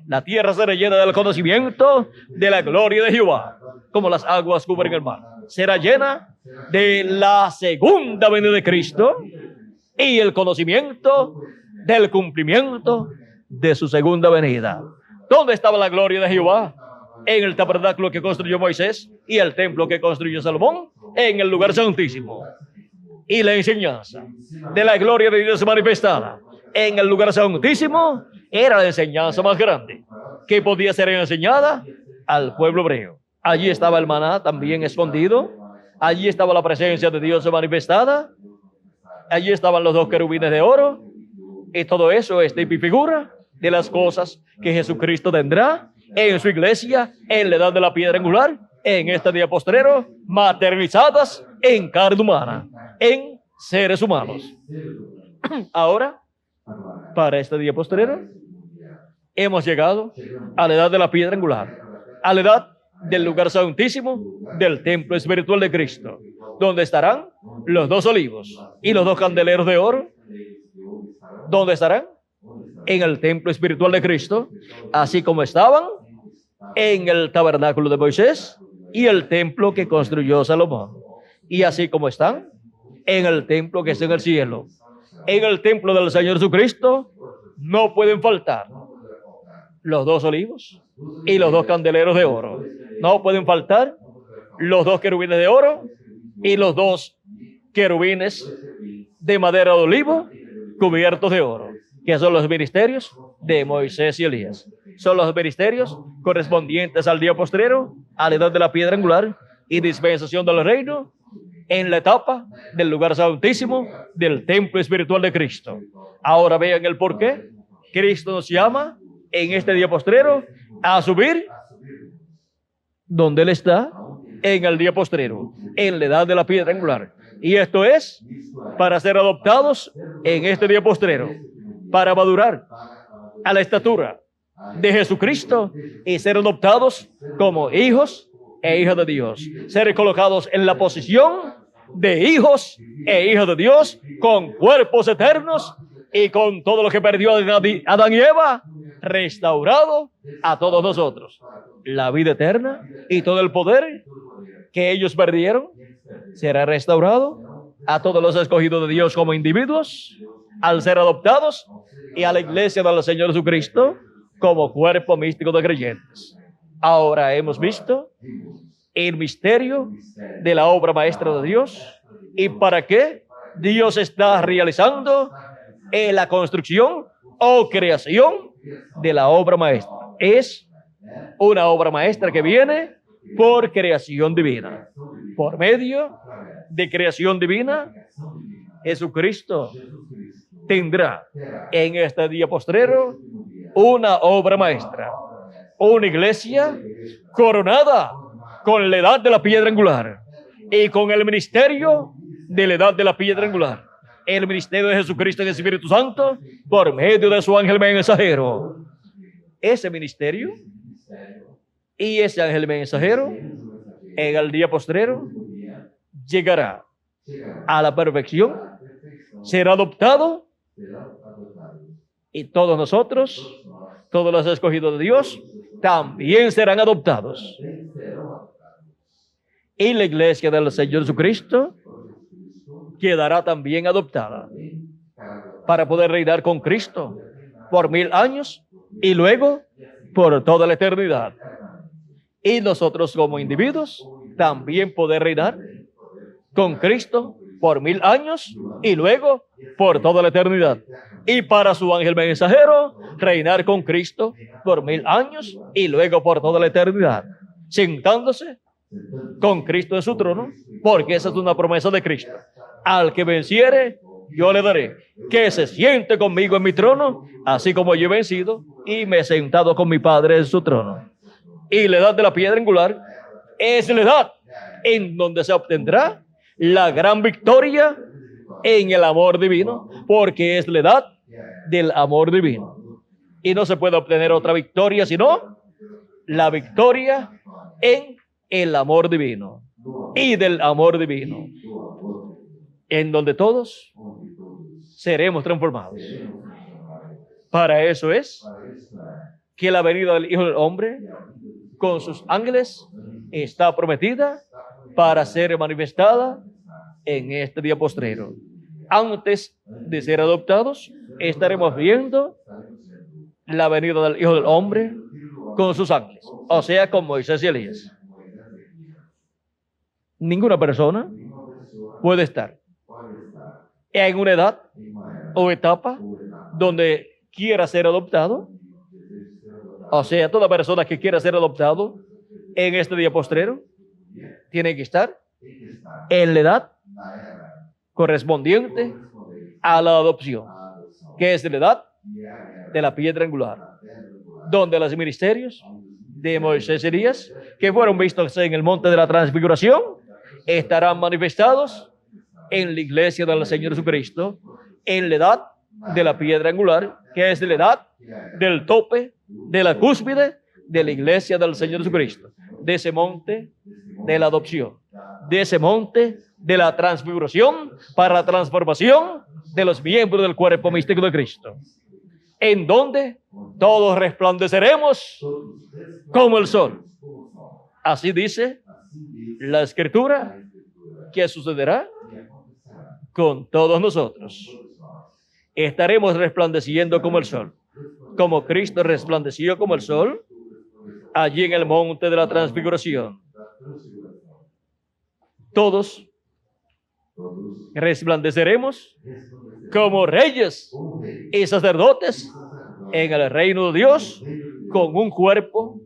La tierra será llena del conocimiento de la gloria de Jehová, como las aguas cubren el mar. Será llena de la segunda venida de Cristo y el conocimiento del cumplimiento de su segunda venida. ¿Dónde estaba la gloria de Jehová? En el tabernáculo que construyó Moisés y el templo que construyó Salomón, en el lugar santísimo. Y la enseñanza de la gloria de Dios manifestada en el lugar santísimo era la enseñanza más grande que podía ser enseñada al pueblo hebreo. Allí estaba el maná también escondido. Allí estaba la presencia de Dios manifestada. Allí estaban los dos querubines de oro. Y todo eso es tipo y figura de las cosas que Jesucristo tendrá en su iglesia en la edad de la piedra angular, en este día postrero, materializadas en carne humana, en seres humanos. Ahora, para este día postrero, hemos llegado a la edad de la piedra angular, a la edad del lugar santísimo del templo espiritual de Cristo, donde estarán los dos olivos y los dos candeleros de oro. ¿Dónde estarán? En el templo espiritual de Cristo, así como estaban en el tabernáculo de Moisés y el templo que construyó Salomón, y así como están en el templo que está en el cielo. En el templo del Señor Jesucristo no pueden faltar los dos olivos y los dos candeleros de oro. No pueden faltar los dos querubines de oro y los dos querubines de madera de olivo cubiertos de oro, que son los ministerios de Moisés y Elías. Son los ministerios correspondientes al día postrero, a la edad de la piedra angular y dispensación del reino, en la etapa del lugar santísimo del templo espiritual de Cristo. Ahora vean el por qué Cristo nos llama en este día postrero a subir donde Él está en el día postrero, en la edad de la piedra angular. Y esto es para ser adoptados en este día postrero, para madurar a la estatura de Jesucristo y ser adoptados como hijos e hijas de Dios, ser colocados en la posición de hijos e hijas de Dios, con cuerpos eternos y con todo lo que perdió Adán y Eva, restaurado a todos nosotros. La vida eterna y todo el poder que ellos perdieron será restaurado a todos los escogidos de Dios como individuos, al ser adoptados, y a la iglesia del Señor Jesucristo como cuerpo místico de creyentes. Ahora hemos visto el misterio de la obra maestra de Dios y para qué Dios está realizando la construcción o creación de la obra maestra. Es una obra maestra que viene por creación divina. Por medio de creación divina, Jesucristo tendrá en este día postrero una obra maestra, una iglesia coronada con la edad de la piedra angular y con el ministerio de la edad de la piedra angular, el ministerio de Jesucristo y del Espíritu Santo por medio de su ángel mensajero. Ese ministerio y ese ángel mensajero en el día postrero llegará a la perfección será adoptado serão adotados. y todos nosotros, Todos nós todos los escogidos de Dios, también serán adoptados. também serão adotados. Y la iglesia del Señor Jesucristo Por Cristo quedará también adoptada também ficará adotada. para poder reinar con Cristo por 1000 años y luego por toda la eternidad. Y nosotros como individuos también poder reinar con Cristo por 1000 años y luego por toda la eternidad. Y para su ángel mensajero, reinar con Cristo por 1000 años y luego por toda la eternidad, sentándose con Cristo en su trono, porque esa es una promesa de Cristo. Al que venciere, yo le daré que se siente conmigo en mi trono, así como yo he vencido y me he sentado con mi Padre en su trono. Y la edad de la piedra angular es la edad en donde se obtendrá la gran victoria en el amor divino, porque es la edad del amor divino. Y no se puede obtener otra victoria sino la victoria en el amor divino y del amor divino, en donde todos seremos transformados. Para eso es que la venida del Hijo del Hombre con sus ángeles está prometida para ser manifestada en este día postrero. Antes de ser adoptados, estaremos viendo la venida del Hijo del Hombre con sus ángeles, o sea, con Moisés y Elías. Ninguna persona puede estar en una edad o etapa donde quiera ser adoptado, o sea, toda persona que quiera ser adoptado en este día postrero tiene que estar en la edad correspondiente a la adopción, que es la edad de la piedra angular, donde los ministerios de Moisés y Elías, que fueron vistos en el monte de la transfiguración, estarán manifestados en la iglesia del Señor Jesucristo, en la edad de la piedra angular, que es la edad del tope, de la cúspide de la iglesia del Señor Jesucristo, de ese monte de la adopción, de ese monte de la transfiguración para la transformación de los miembros del cuerpo místico de Cristo, en donde todos resplandeceremos como el sol. Así dice la Escritura que sucederá con todos nosotros. Estaremos resplandeciendo como el sol, como Cristo resplandeció como el sol allí en el monte de la transfiguración. Todos resplandeceremos como reyes y sacerdotes en el reino de Dios con un cuerpo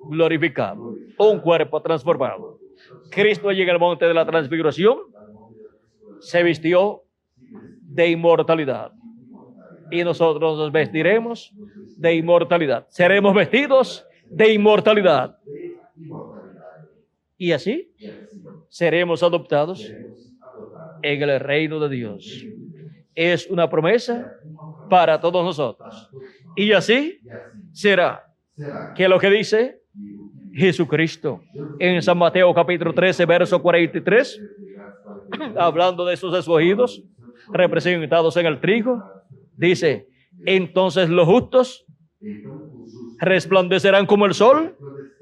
glorificado, un cuerpo transformado. Cristo allí en el monte de la transfiguración se vistió de inmortalidad y nosotros nos vestiremos de inmortalidad. Seremos vestidos de inmortalidad y así seremos adoptados en el reino de Dios. Es una promesa para todos nosotros. Y así será que lo que dice Jesucristo en San Mateo capítulo 13, verso 43, hablando de sus escogidos representados en el trigo, dice: entonces los justos resplandecerán como el sol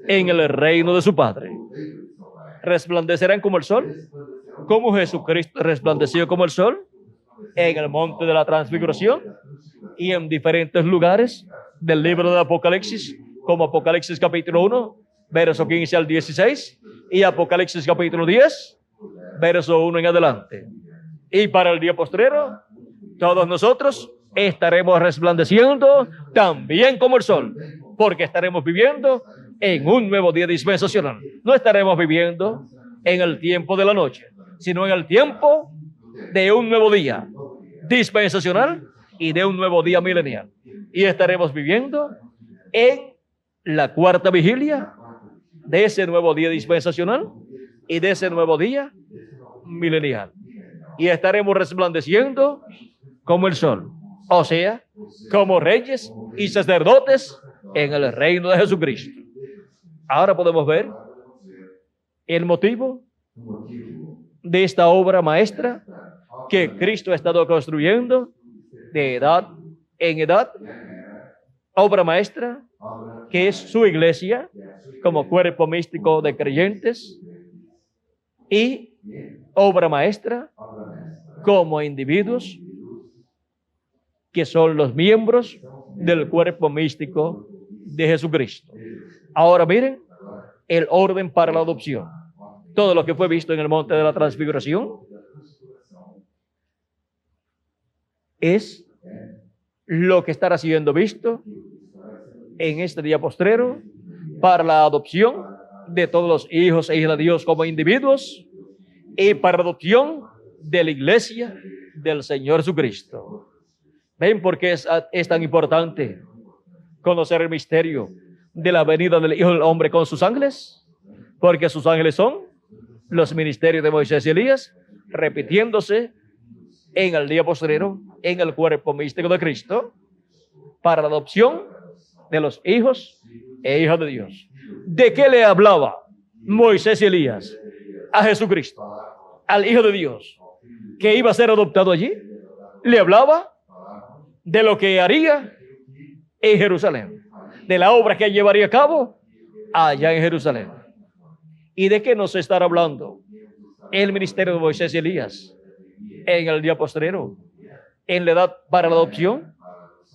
en el reino de su Padre. Resplandecerán como el sol, como Jesucristo resplandeció como el sol en el monte de la transfiguración y en diferentes lugares del libro de Apocalipsis, como Apocalipsis capítulo 1, verso 15 al 16, y Apocalipsis capítulo 10, verso 1 en adelante. Y para el día postrero, todos nosotros estaremos resplandeciendo también como el sol, porque estaremos viviendo en un nuevo día dispensacional. No estaremos viviendo en el tiempo de la noche, sino en el tiempo de un nuevo día dispensacional y de un nuevo día milenial. Y estaremos viviendo en la cuarta vigilia de ese nuevo día dispensacional y de ese nuevo día milenial. Y estaremos resplandeciendo como el sol, o sea, como reyes y sacerdotes en el reino de Jesucristo. Ahora podemos ver el motivo de esta obra maestra que Cristo ha estado construyendo de edad en edad, obra maestra, que es su iglesia, como cuerpo místico de creyentes, y obra maestra como individuos que son los miembros del cuerpo místico de Jesucristo. Ahora miren el orden para la adopción. Todo lo que fue visto en el monte de la transfiguración es lo que estará siendo visto en este día postrero para la adopción de todos los hijos e hijas de Dios como individuos y para la adopción de la iglesia del Señor Jesucristo. ¿Ven por qué es tan importante conocer el misterio de la venida del Hijo del Hombre con sus ángeles? Porque sus ángeles son los ministerios de Moisés y Elías, repitiéndose en el día postrero, en el cuerpo místico de Cristo, para la adopción de los hijos e hijas de Dios. ¿De qué le hablaba Moisés y Elías a Jesucristo, al Hijo de Dios, que iba a ser adoptado allí? Le hablaba de lo que haría en Jerusalén, de la obra que llevaría a cabo allá en Jerusalén. ¿Y de qué nos estará hablando el ministerio de Moisés y Elías en el día postrero, en la edad para la adopción?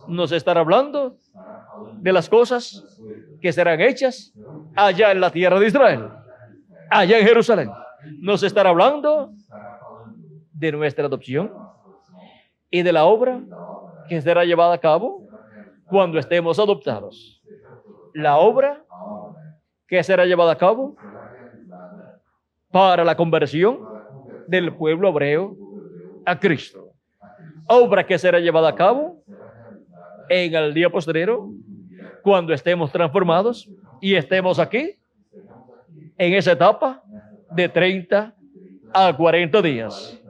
Nos estará hablando de las cosas que serán hechas allá en la tierra de Israel, allá en Jerusalén. Nos estará hablando de nuestra adopción y de la obra que será llevada a cabo cuando estemos adoptados. La obra que será llevada a cabo para la conversión del pueblo hebreo a Cristo. Obra que será llevada a cabo en el día postrero, cuando estemos transformados y estemos aquí, en esa etapa de 30 a 40 días,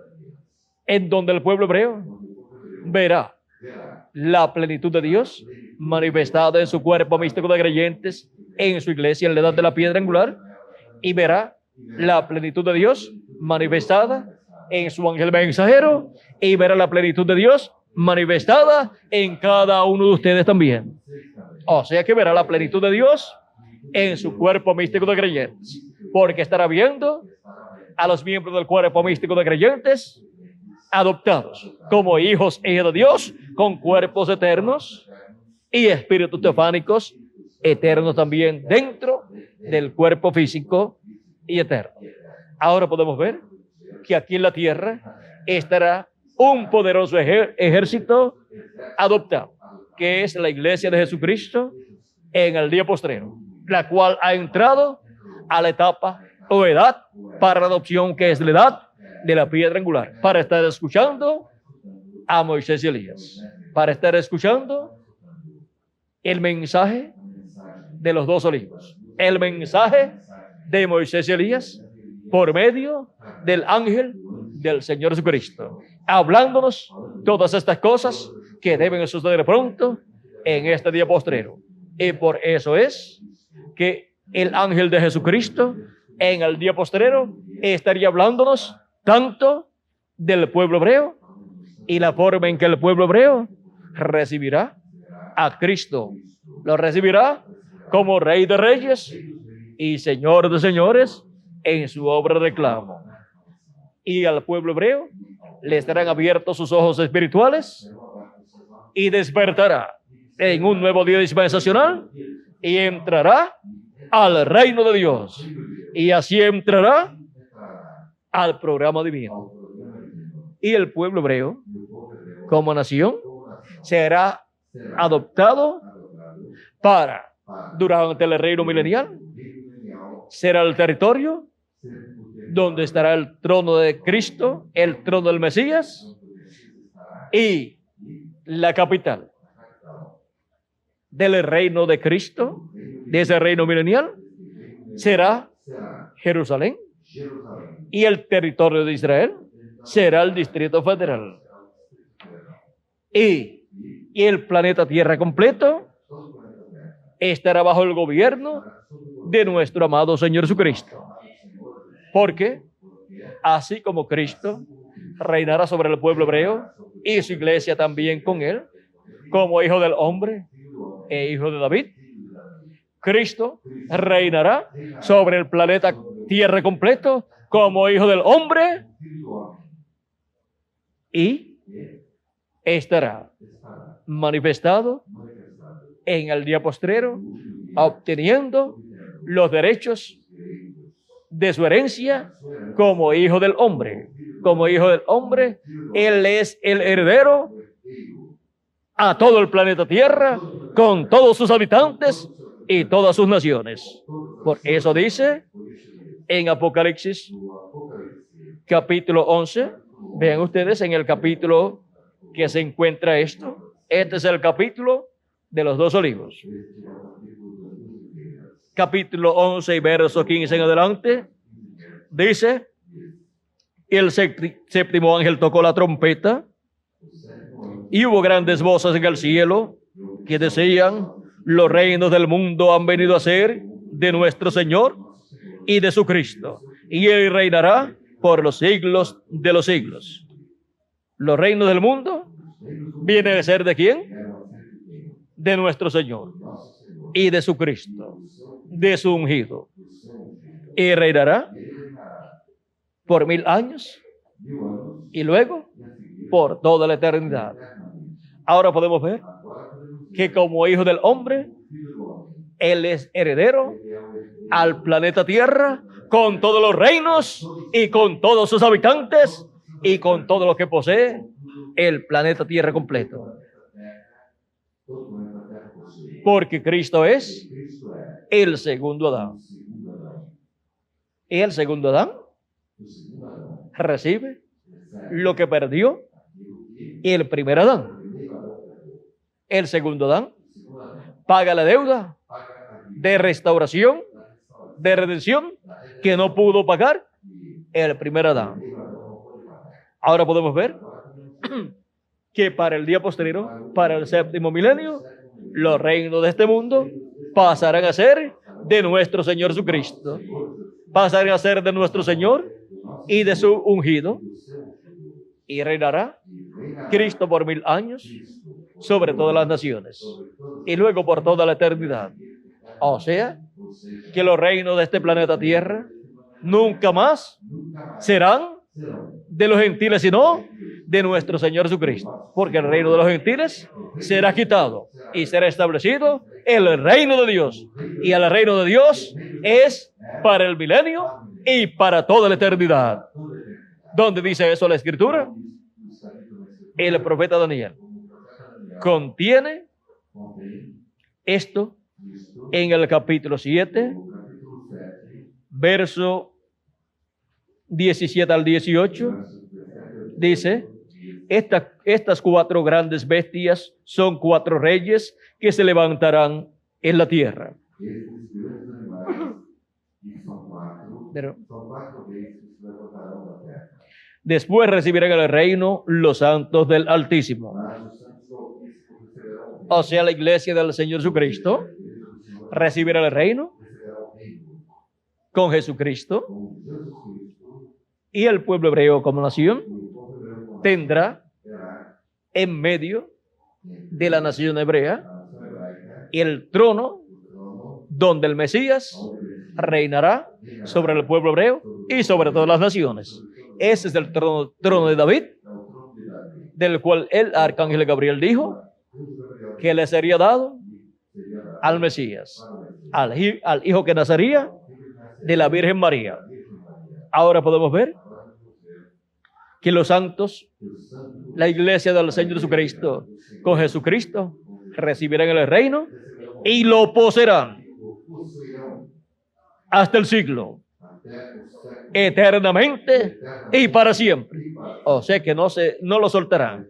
en donde el pueblo hebreo verá la plenitud de Dios manifestada en su cuerpo místico de creyentes, en su iglesia en la edad de la piedra angular, y verá la plenitud de Dios manifestada en su ángel mensajero, y verá la plenitud de Dios manifestada en cada uno de ustedes también. O sea que verá la plenitud de Dios en su cuerpo místico de creyentes, porque estará viendo a los miembros del cuerpo místico de creyentes adoptados como hijos e hijas de Dios, con cuerpos eternos y espíritus teofánicos eternos también dentro del cuerpo físico y eterno. Ahora podemos ver que aquí en la tierra estará un poderoso ejército adoptado, que es la iglesia de Jesucristo en el día postrero, la cual ha entrado a la etapa o edad para la adopción, que es la edad de la piedra angular, para estar escuchando a Moisés y Elías, para estar escuchando el mensaje de los dos olivos, el mensaje de Moisés y Elías por medio del ángel del Señor Jesucristo, hablándonos todas estas cosas que deben suceder pronto en este día postrero. Y por eso es que el ángel de Jesucristo en el día postrero estaría hablándonos tanto del pueblo hebreo y la forma en que el pueblo hebreo recibirá a Cristo. Lo recibirá como Rey de Reyes y Señor de Señores en su obra de reclamo. Y al pueblo hebreo le estarán abiertos sus ojos espirituales y despertará en un nuevo día dispensacional y entrará al reino de Dios, y así entrará al programa divino. Y el pueblo hebreo como nación será adoptado para, durante el reino milenial, será el territorio donde estará el trono de Cristo, el trono del Mesías, y la capital del reino de Cristo, de ese reino milenial, será Jerusalén, y el territorio de Israel será el Distrito Federal. Y el planeta Tierra completo estará bajo el gobierno de nuestro amado Señor Jesucristo. Porque así como Cristo reinará sobre el pueblo hebreo y su iglesia también con él, como hijo del hombre e hijo de David. Cristo reinará sobre el planeta Tierra completo como hijo del hombre y estará manifestado en el día postrero, obteniendo los derechos de su herencia como hijo del hombre. Como hijo del hombre, él es el heredero a todo el planeta Tierra, con todos sus habitantes y todas sus naciones. Por eso dice en Apocalipsis capítulo 11, vean ustedes en el capítulo que se encuentra esto. Este es el capítulo de los dos olivos. Capítulo 11 y verso 15 en adelante, dice: y el séptimo ángel tocó la trompeta, y hubo grandes voces en el cielo que decían: los reinos del mundo han venido a ser de nuestro Señor y de su Cristo, y él reinará por los siglos de los siglos. Los reinos del mundo vienen a ser ¿de quién? De nuestro Señor y de su Cristo, de su ungido, y reinará por 1000 años y luego por toda la eternidad. Ahora podemos ver que como hijo del hombre, él es heredero al planeta Tierra con todos los reinos y con todos sus habitantes y con todo lo que posee el planeta Tierra completo. Porque Cristo es el segundo Adán. Y el segundo Adán recibe lo que perdió el primer Adán. El segundo Adán paga la deuda de restauración, de redención, que no pudo pagar el primer Adán. Ahora podemos ver que para el día posterior, para el séptimo milenio, los reinos de este mundo pasarán a ser de nuestro Señor Jesucristo. Pasarán a ser de nuestro Señor y de su ungido. Y reinará Cristo por 1000 años sobre todas las naciones y luego por toda la eternidad. O sea, que los reinos de este planeta Tierra nunca más serán de los gentiles, sino de nuestro Señor Jesucristo, porque el reino de los gentiles será quitado y será establecido el reino de Dios, y el reino de Dios es para el milenio y para toda la eternidad. ¿Dónde dice eso la Escritura? El profeta Daniel contiene esto en el capítulo 7, verso 17 al 18. Dice: estas 4 grandes bestias son 4 reyes que se levantarán en la tierra. Pero después recibirán el reino los santos del Altísimo. O sea, la iglesia del Señor Jesucristo recibirá el reino con Jesucristo, y el pueblo hebreo como nación tendrá en medio de la nación hebrea el trono donde el Mesías reinará sobre el pueblo hebreo y sobre todas las naciones. Ese es el trono de David, del cual el arcángel Gabriel dijo que le sería dado al Mesías, al hijo que nacería de la Virgen María. Ahora podemos ver que los santos, la iglesia del Señor Jesucristo, con Jesucristo, recibirán el reino y lo poseerán hasta el siglo, eternamente y para siempre. O sea que no lo soltarán.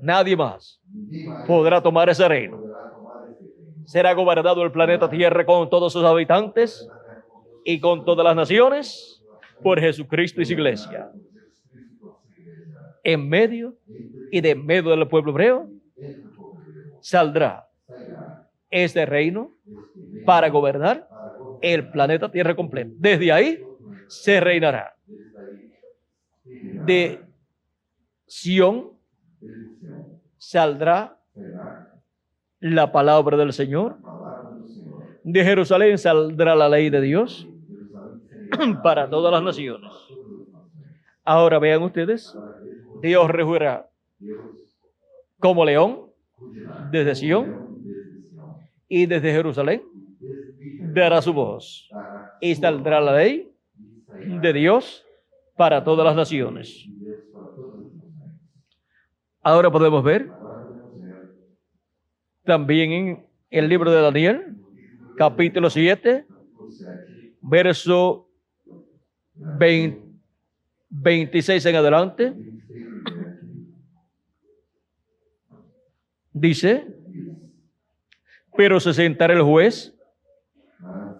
Nadie más podrá tomar ese reino. Será gobernado el planeta Tierra con todos sus habitantes y con todas las naciones por Jesucristo y su iglesia. En medio y de medio del pueblo hebreo saldrá este reino para gobernar el planeta Tierra completo. Desde ahí se reinará. De Sión desde Sião, saldrá será la palabra del Señor. a palavra do Senhor. De Jerusalén saldrá la ley de Dios Jerusalém será para todas las naciones. para todas as nações. Ahora vean ustedes, Agora vejo, Dios rugirá Deus como león rugirá desde Sión desde Sião, y desde Jerusalén desde dará su voz dará y saldrá la ley e sairá de Dios para todas las naciones. de Deus para todas as nações. Ahora podemos ver Agora podemos ver también en el libro de Daniel, capítulo 7, capítulo 7, verso 26 en adelante, 26 em diante, dice, diz: pero se sentará el juez Mas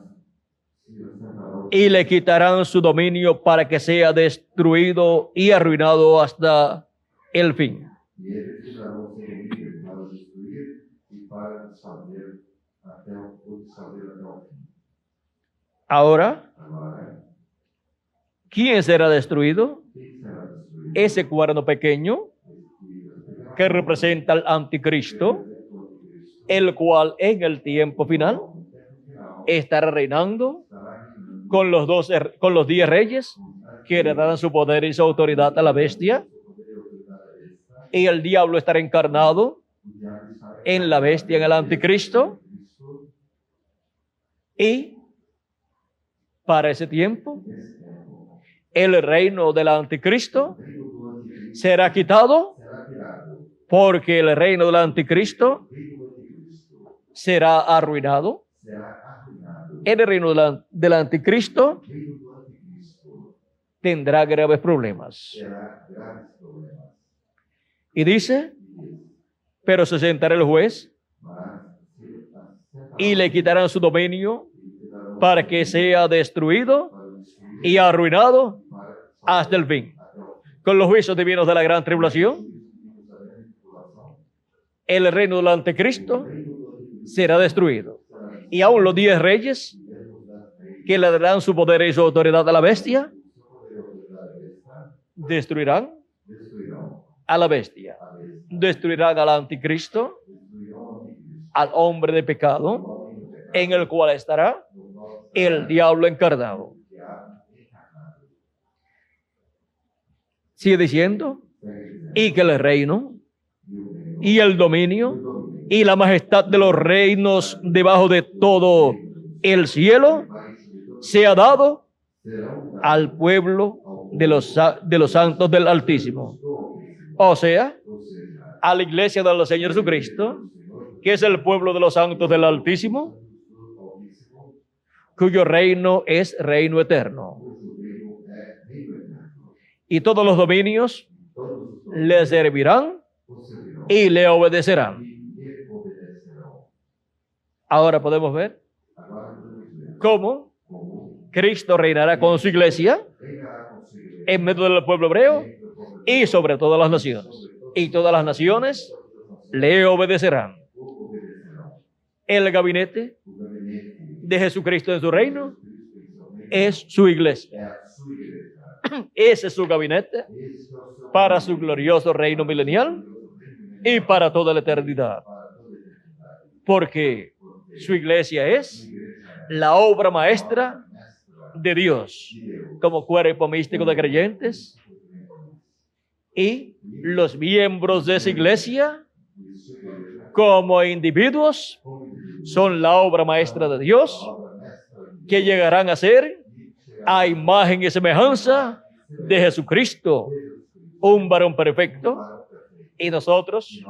se assentará o y le quitarán su dominio para que sea destruido y arruinado hasta el fin. e eles lhe darão seu domínio para destruir e para desfazer até o desfazer até o fim. Ahora, Agora, ¿quién será destruido? quem será destruído? Ese cuerno pequeño que representa al anticristo, el cual en el tiempo final estará reinando con los 10 reyes que heredarán su poder y su autoridad a la bestia, y el diablo estará encarnado en la bestia, en el anticristo, y para ese tiempo el reino del anticristo será quitado, Será tirado, porque el reino del anticristo o reino do anticristo será arruinado. será arruinado. El reino del anticristo O reino do anticristo tendrá graves problemas. terá graves problemas. Y dice, E diz: pero se sentará el juez Mas se assentará y le quitarán su dominio e lhe darão para que sea destruido para destruir y arruinado para hasta el fin. até o fim. Con los juicios divinos de la gran tribulación, el reino del anticristo será destruido. Y aún los 10 reyes que le darán su poder y su autoridad a la bestia, destruirán Destruirão a la bestia, a bestia, destruirán al anticristo, destruirão o anticristo, al hombre de pecado, o homem do pecado, en el cual estará no qual el diablo encarnado. o diabo encarnado. Sigue diciendo, Segue dizendo, y que el reino e o reino, y el e o dominio domínio, y la majestad de los reinos debajo de todo el cielo debaixo de todo sea dado serão dados al pueblo de los santos del Altísimo. do Altíssimo. O sea, Ou seja, a la iglesia del Señor Jesucristo, o Senhor que es el pueblo de los santos del Altísimo, do Altíssimo, cuyo reino es reino eterno. cujo reino é reino eterno. Y todos los dominios Todos os le servirán o servirão y le obedecerán. e lhe obedecerão. Ahora podemos ver Agora podemos ver cómo como Cristo reinará con su iglesia reinará com sua igreja en medio del pueblo hebreo entre o povo y sobre todas las naciones. Y todas las naciones le obedecerán. o obedecerão. El gabinete O gabinete de Jesucristo en su reino de Cristo em seu reino es su iglesia. é a sua igreja. Ese es su gabinete Esse é o seu para su glorioso reino milenial y para toda la eternidad. para toda a eternidade. Porque su iglesia es la obra maestra de Dios como cuerpo místico de creyentes, y los miembros de esa iglesia como individuos son la obra maestra de Dios, que llegarán a ser a imagen y semejanza de Jesucristo, un varón perfecto, y nosotros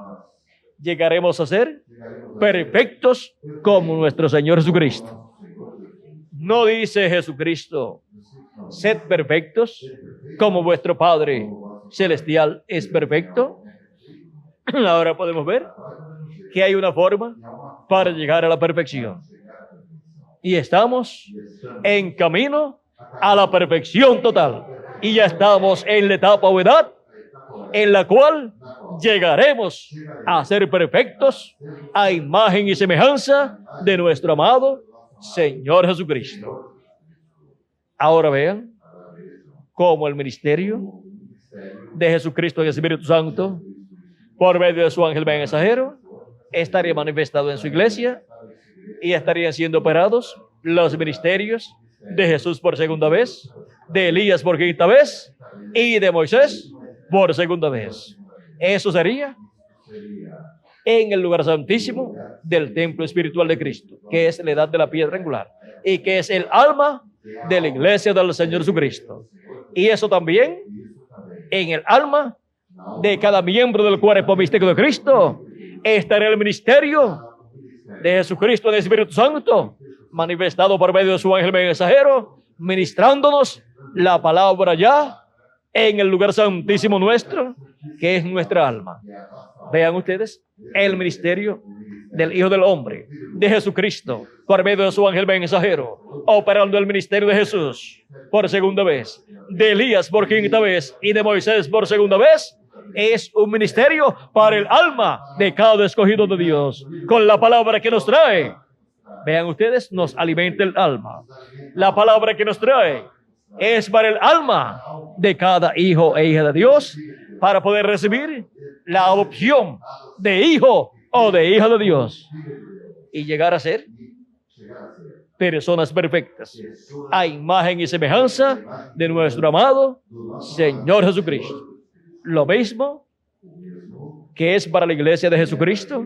llegaremos a ser perfectos como nuestro Señor Jesucristo. No dice Jesucristo, sed perfectos como vuestro Padre Celestial es perfecto. Ahora podemos ver que hay una forma para llegar a la perfección. Y estamos en camino a la perfección total. Y ya estamos en la etapa o edad en la cual llegaremos a ser perfectos a imagen y semejanza de nuestro amado Señor Jesucristo. Ahora vean cómo el ministerio de Jesucristo en el Espíritu Santo, por medio de su ángel mensajero, estaría manifestado en su iglesia y estarían siendo operados los ministerios de Jesús por segunda vez, de Elías por quinta vez y de Moisés por segunda vez. Eso sería en el lugar santísimo del templo espiritual de Cristo, que es la edad de la piedra angular y que es el alma de la iglesia del Señor Jesucristo. Y eso también en el alma de cada miembro del cuerpo místico de Cristo estará el ministerio de Jesucristo en el Espíritu Santo, manifestado por medio de su ángel mensajero, ministrándonos la palabra ya en el lugar santísimo nuestro, que es nuestra alma. Vean ustedes el ministerio del Hijo del Hombre, de Jesucristo, por medio de su ángel mensajero, operando el ministerio de Jesús por segunda vez, de Elías por quinta vez y de Moisés por segunda vez. Es un ministerio para el alma de cada escogido de Dios, con la palabra que nos trae. Vean ustedes, nos alimenta el alma. La palabra que nos trae es para el alma de cada hijo e hija de Dios, para poder recibir la adopción de hijo o de hija de Dios y llegar a ser personas perfectas, a imagen y semejanza de nuestro amado Señor Jesucristo. Lo mismo que es para la iglesia de Jesucristo,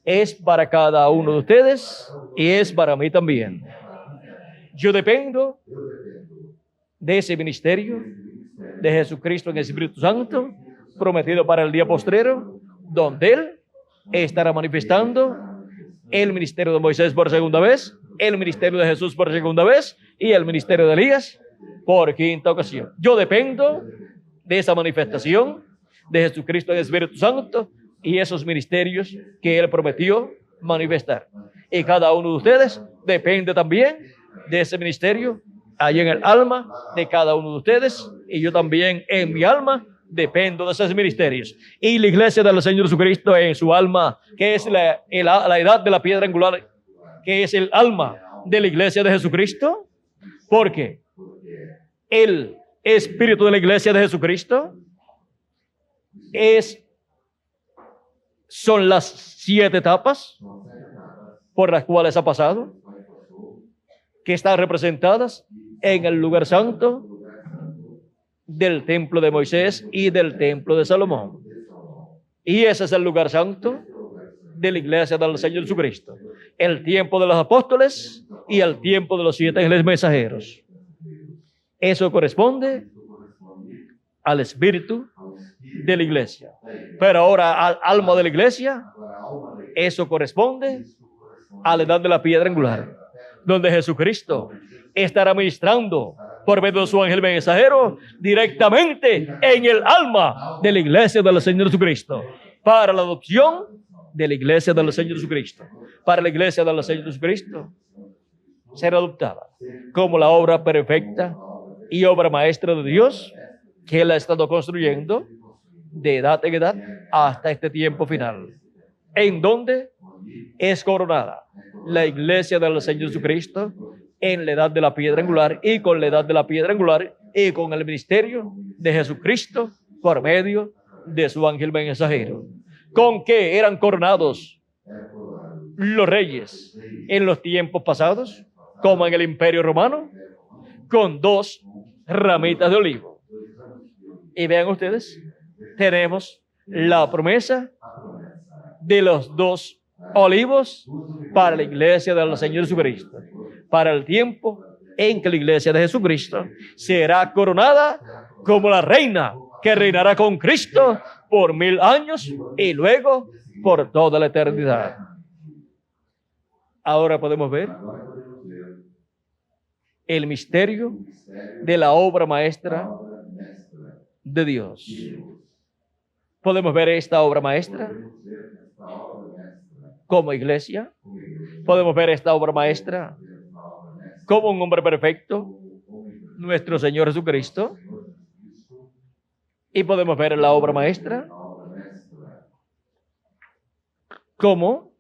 es para cada uno de ustedes y es para mí también. Yo dependo de ese ministerio de Jesucristo en el Espíritu Santo, prometido para el día postrero, donde Él estará manifestando el ministerio de Moisés por segunda vez, el ministerio de Jesús por segunda vez y el ministerio de Elías por quinta ocasión. Yo dependo de esa manifestación de Jesucristo en el Espíritu Santo y esos ministerios que Él prometió manifestar. Y cada uno de ustedes depende también de ese ministerio ahí en el alma de cada uno de ustedes, y yo también en mi alma dependo de esos ministerios. Y la iglesia del Señor Jesucristo en su alma, que es la edad de la piedra angular, que es el alma de la iglesia de Jesucristo, porque el espíritu de la iglesia de Jesucristo son las 7 etapas por las cuales ha pasado, que están representadas en el lugar santo del templo de Moisés y del templo de Salomón. Y ese es el lugar santo de la iglesia del Señor Jesucristo. El tiempo de los apóstoles y el tiempo de los 7 ángeles mensajeros. Eso corresponde al espíritu de la iglesia. Pero ahora al alma de la iglesia, eso corresponde a la edad de la piedra angular, donde Jesucristo estará ministrando por medio de su ángel mensajero directamente en el alma de la iglesia del Señor Jesucristo, para la adopción de la iglesia del Señor Jesucristo, para la iglesia del Señor Jesucristo ser adoptada como la obra perfecta y obra maestra de Dios que Él ha estado construyendo de edad en edad hasta este tiempo final, en donde es coronada la iglesia del Señor Jesucristo en la edad de la piedra angular, y con la edad de la piedra angular y con el ministerio de Jesucristo por medio de su ángel mensajero. ¿Con qué eran coronados los reyes en los tiempos pasados, como en el Imperio Romano? Con 2 ramitas de olivo. Y vean ustedes, tenemos la promesa de los 2 olivos para la iglesia del Señor Jesucristo, para el tiempo en que la iglesia de Jesucristo será coronada como la reina que reinará con Cristo por 1000 años y luego por toda la eternidad. Ahora podemos ver el misterio de la obra maestra de Dios. Podemos ver esta obra maestra como iglesia. Podemos ver esta obra maestra como un hombre perfecto, nuestro Señor Jesucristo. Y podemos ver la obra maestra como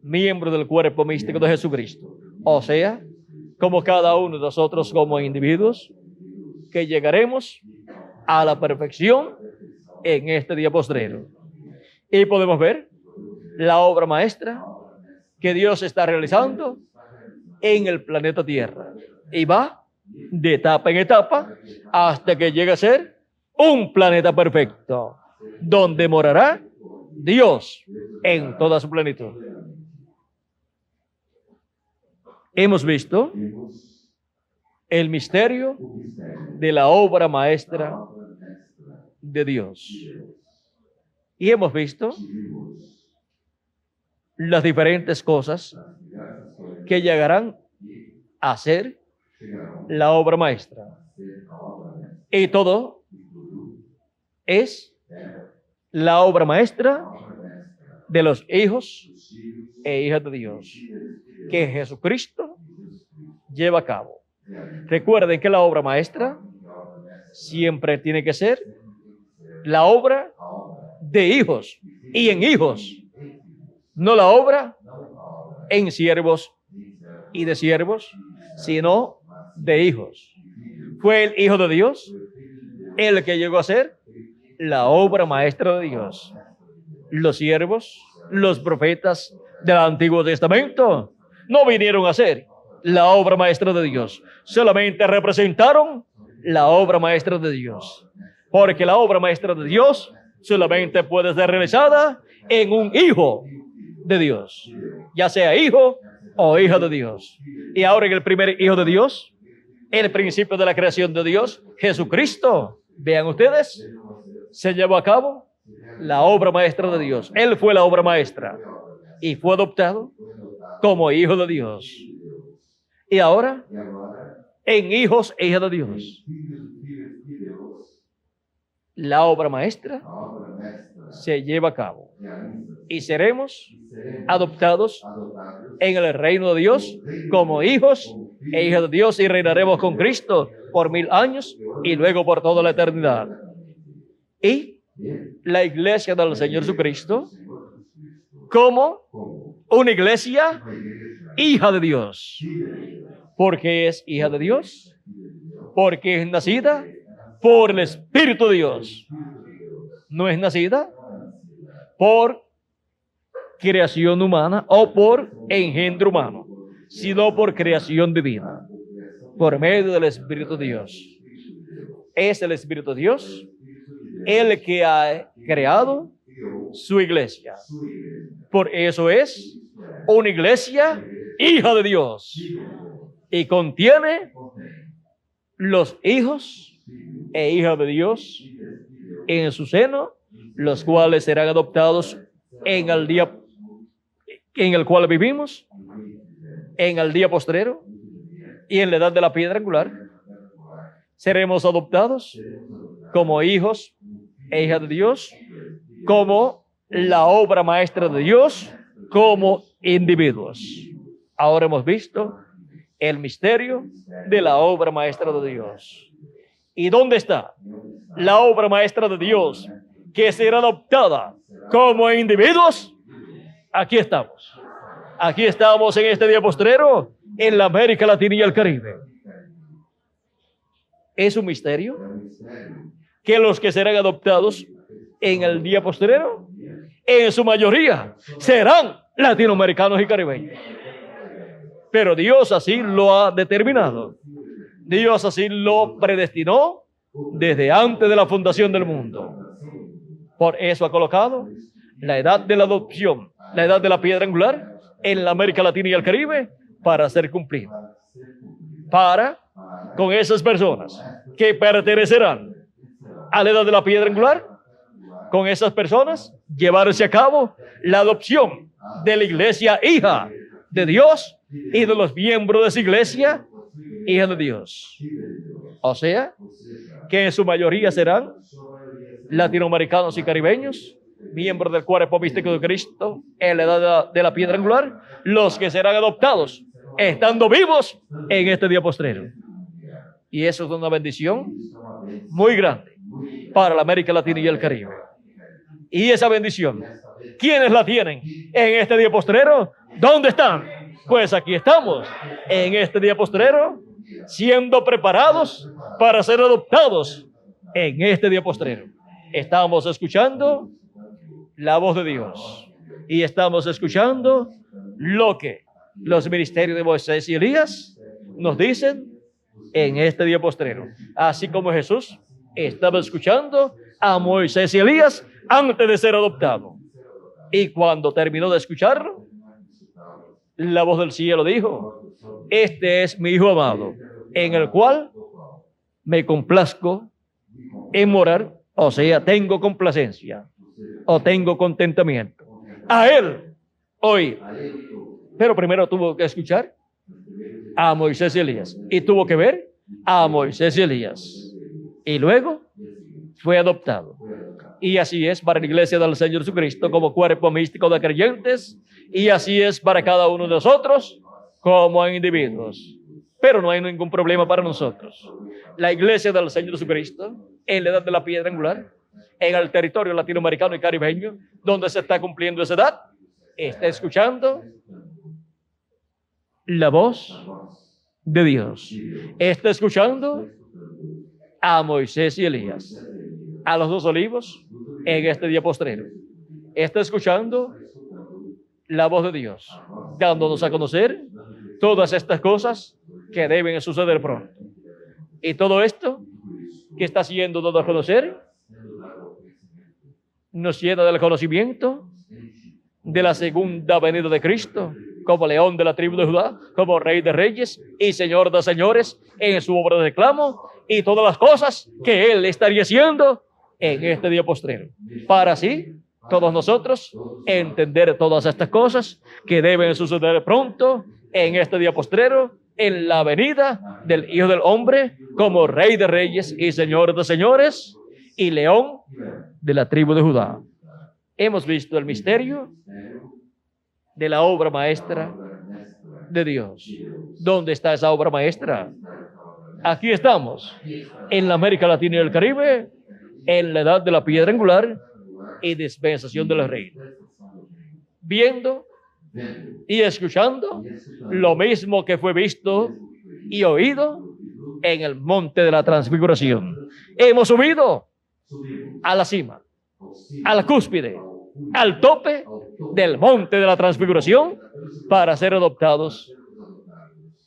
miembro del cuerpo místico de Jesucristo. O sea, como cada uno de nosotros como individuos que llegaremos a la perfección en este día postrero. Y podemos ver la obra maestra que Dios está realizando en el planeta Tierra. Y va de etapa en etapa hasta que llegue a ser un planeta perfecto, donde morará Dios en toda su plenitud. Hemos visto el misterio de la obra maestra de Dios. Y hemos visto las diferentes cosas que llegarán a ser la obra maestra. Y todo es la obra maestra de los hijos e hijas de Dios que Jesucristo lleva a cabo. Recuerden que la obra maestra siempre tiene que ser la obra de hijos y en hijos, no la obra en siervos y de siervos, sino de hijos. Fue el Hijo de Dios el que llegó a ser la obra maestra de Dios. Los siervos, los profetas del Antiguo Testamento no vinieron a ser la obra maestra de Dios, solamente representaron la obra maestra de Dios, porque la obra maestra de Dios solamente puede ser realizada en un hijo de Dios, ya sea hijo o hija de Dios. Y ahora en el primer hijo de Dios, el principio de la creación de Dios, Jesucristo, vean ustedes, se llevó a cabo la obra maestra de Dios. Él fue la obra maestra y fue adoptado como hijo de Dios. Y ahora, en hijos e hijas de Dios, la obra maestra se lleva a cabo y seremos adoptados en el reino de Dios como hijos e hijas de Dios y reinaremos con Cristo por 1000 años y luego por toda la eternidad. Y la iglesia del Señor Jesucristo como una iglesia hija de Dios. ¿Por qué es hija de Dios? Porque es nacida por el Espíritu de Dios. No es nacida por creación humana o por engendro humano, sino por creación divina, por medio del Espíritu de Dios. Es el Espíritu de Dios el que ha creado su iglesia. Por eso es una iglesia hija de Dios y contiene los hijos e hijas de Dios en su seno, los cuales serán adoptados en el día en el cual vivimos, en el día postrero y en la edad de la piedra angular. Seremos adoptados como hijos e hijas de Dios, como la obra maestra de Dios, como individuos. Ahora hemos visto el misterio de la obra maestra de Dios. ¿Y dónde está la obra maestra de Dios que será adoptada como individuos? Aquí estamos. Aquí estamos en este día postrero en la América Latina y el Caribe. Es un misterio que los que serán adoptados en el día postrero, en su mayoría, serán latinoamericanos y caribeños. Pero Dios así lo ha determinado. Dios así lo predestinó desde antes de la fundación del mundo. Por eso ha colocado la edad de la adopción, la edad de la piedra angular en la América Latina y el Caribe para ser cumplida. Para, con esas personas que pertenecerán a la edad de la piedra angular, con esas personas llevarse a cabo la adopción de la iglesia hija de Dios y de los miembros de esa iglesia hija de Dios. O sea, que en su mayoría serán latinoamericanos y caribeños, miembros del cuerpo místico de Cristo en la edad de la piedra angular, los que serán adoptados estando vivos en este día postrero. Y eso es una bendición muy grande para la América Latina y el Caribe. Y esa bendición, ¿quiénes la tienen en este día postrero? ¿Dónde están? Pues aquí estamos, en este día postrero, siendo preparados para ser adoptados En este día postrero estamos escuchando la voz de Dios y estamos escuchando lo que los ministerios de Moisés y Elías nos dicen en este día postrero, así como Jesús estaba escuchando a Moisés y Elías antes de ser adoptado. Y cuando terminó de escucharlo, la voz del cielo dijo: este es mi Hijo amado, en el cual me complazco en morar, o sea, tengo complacencia o tengo contentamiento. A él oí. Pero primero tuvo que escuchar a Moisés y Elías y tuvo que ver a Moisés y Elías y luego fue adoptado. Y así es para la iglesia del Señor Jesucristo como cuerpo místico de creyentes, y así es para cada uno de nosotros como individuos. Pero no hay ningún problema para nosotros. La iglesia del Señor Jesucristo, en la edad de la piedra angular, en el territorio latinoamericano y caribeño, donde se está cumpliendo esa edad, está escuchando la voz de Dios. Está escuchando a Moisés y Elías, a los dos olivos en este día postrero. Está escuchando la voz de Dios, dándonos a conocer todas estas cosas que deben suceder pronto. Y todo esto que está siendo dado a conocer nos llena del conocimiento de la segunda venida de Cristo, como león de la tribu de Judá, como rey de reyes y señor de señores en su obra de reclamo, y todas las cosas que él estaría haciendo en este día postrero, para así todos nosotros entender todas estas cosas que deben suceder pronto en este día postrero, en la venida del Hijo del Hombre como rey de reyes y señor de señores y león de la tribu de Judá. Hemos visto el misterio de la obra maestra de Dios. ¿Dónde está esa obra maestra? Aquí estamos, en la América Latina y el Caribe, en la edad de la piedra angular y dispensación de la reina, viendo y escuchando lo mismo que fue visto y oído en el monte de la transfiguración. Hemos subido a la cima, a la cúspide, al tope del monte de la transfiguración para ser adoptados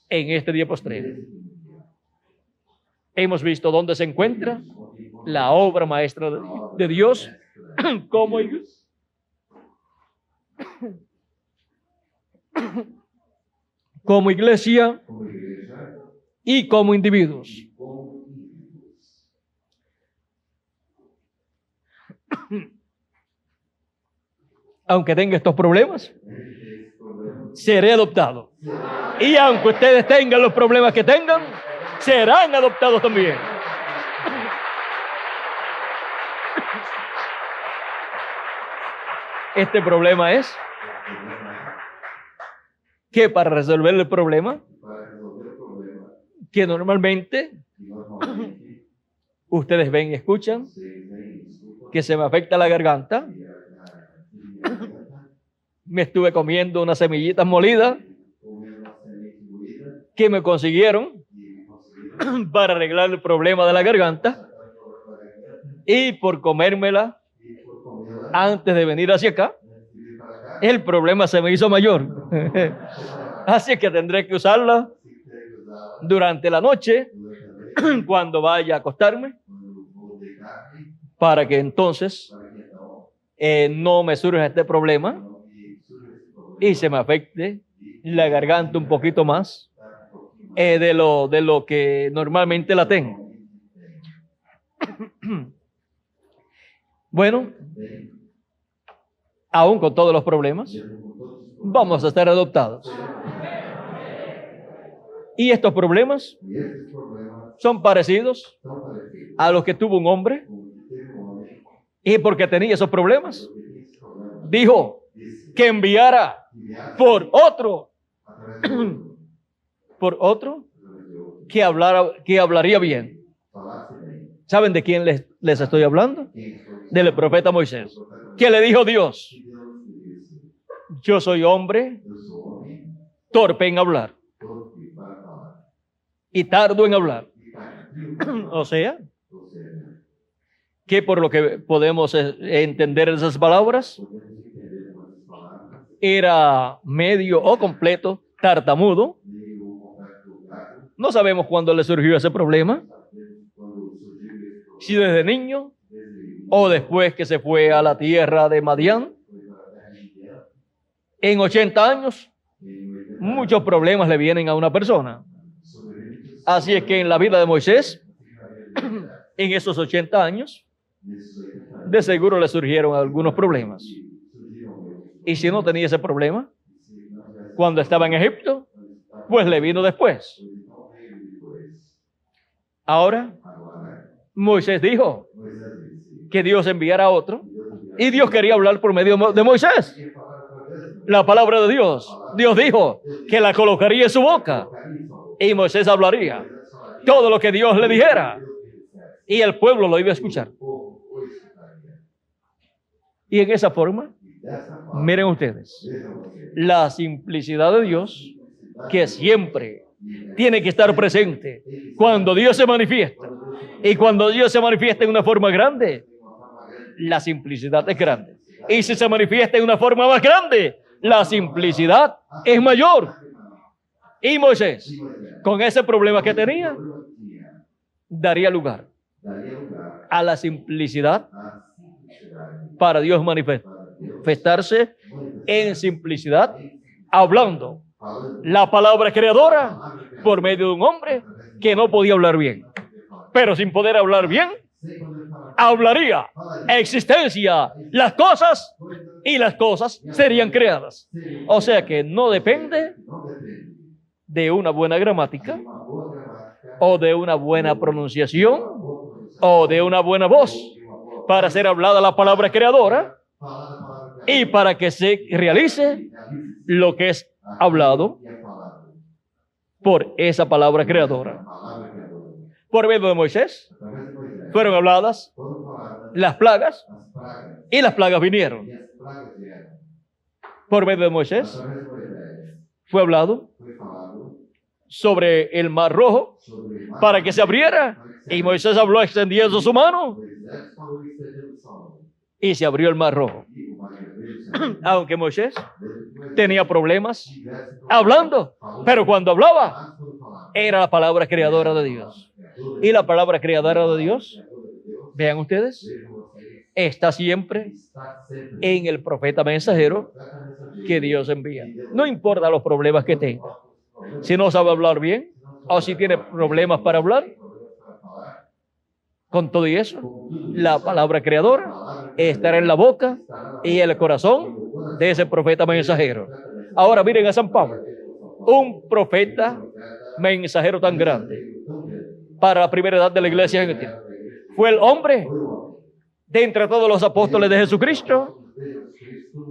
en este día postrero. Hemos visto dónde se encuentra la obra maestra de Dios como iglesia y como individuos. Aunque tenga estos problemas, seré adoptado. Y aunque ustedes tengan los problemas que tengan, serán adoptados también. Este problema es que para resolver el problema, que normalmente ustedes ven y escuchan, que se me afecta la garganta, me estuve comiendo unas semillitas molidas que me consiguieron para arreglar el problema de la garganta, y por comérmela antes de venir hacia acá, el problema se me hizo mayor. Así que tendré que usarla durante la noche cuando vaya a acostarme, para que entonces no me surja este problema y se me afecte la garganta un poquito más de lo que normalmente la tengo. Bueno, aún con todos los problemas, vamos a estar adoptados. Y estos problemas son parecidos a los que tuvo un hombre, y porque tenía esos problemas, dijo que enviara por otro que hablaría bien. ¿Saben de quién les estoy hablando? Del profeta Moisés, que le dijo Dios: yo soy hombre torpe en hablar y tardo en hablar. O sea, que por lo que podemos entender esas palabras, podemos entender com essas palavras, era medio o completo tartamudo. meio complexo gato, No sabemos cuándo le surgió ese problema, sabemos quando surgiu esse problema, si desde niño desde o después que se fue a la tierra de Madián. foi para a terra de Midian, En 80 años, em 80 muchos problemas le vienen a una persona. sobreviventes, Así es que en la vida de Moisés, en esos 80 años, nesses 80 anos, de seguro le surgieron algunos problemas. surgiram erros. Y si no tenía ese problema, Se não tivesse cuando estaba en Egipto, pues le vino después. então veio depois. Ahora, Agora, Moisés dijo Moisés disse, que Dios enviara a otro, Deus enviou y Dios quería hablar por medio de Moisés. que falar através de Moisés. La palabra de Dios. Dios dijo que la colocaría en su boca y Moisés hablaría todo lo que Dios le dijera y el pueblo lo iba a escuchar. Y en esa forma, miren ustedes, la simplicidad de Dios, que siempre tiene que estar presente cuando Dios se manifiesta. Y cuando Dios se manifiesta en una forma grande, la simplicidad es grande. Y si se manifiesta en una forma más grande, la simplicidad es mayor. Y Moisés, con ese problema que tenía, daría lugar a la simplicidad para Dios manifestarse en simplicidad, hablando la palabra creadora por medio de un hombre que no podía hablar bien. Pero sin poder hablar bien, hablaría existencia, las cosas, y las cosas serían creadas. O sea que no depende de una buena gramática, o de una buena pronunciación, o de una buena voz, para ser hablada la palabra creadora, y para que se realice lo que es hablado por esa palabra creadora. Por medio de Moisés fueron habladas las plagas, y las plagas vinieron. Por medio de Moisés fue hablado sobre el mar rojo para que se abriera, y Moisés habló extendiendo su mano y se abrió el mar rojo. Aunque Moisés tenía problemas hablando, pero cuando hablaba era la palabra creadora de Dios. Y la palabra creadora de Dios, vean ustedes, está siempre en el profeta mensajero que Dios envía. No importa los problemas que tenga. Si no sabe hablar bien, o si tiene problemas para hablar, con todo y eso, la palabra creadora estará en la boca y el corazón de ese profeta mensajero. Ahora miren a San Pablo, un profeta mensajero tan grande para la primera edad de la iglesia gentil. Fue el hombre de entre todos los apóstoles de Jesucristo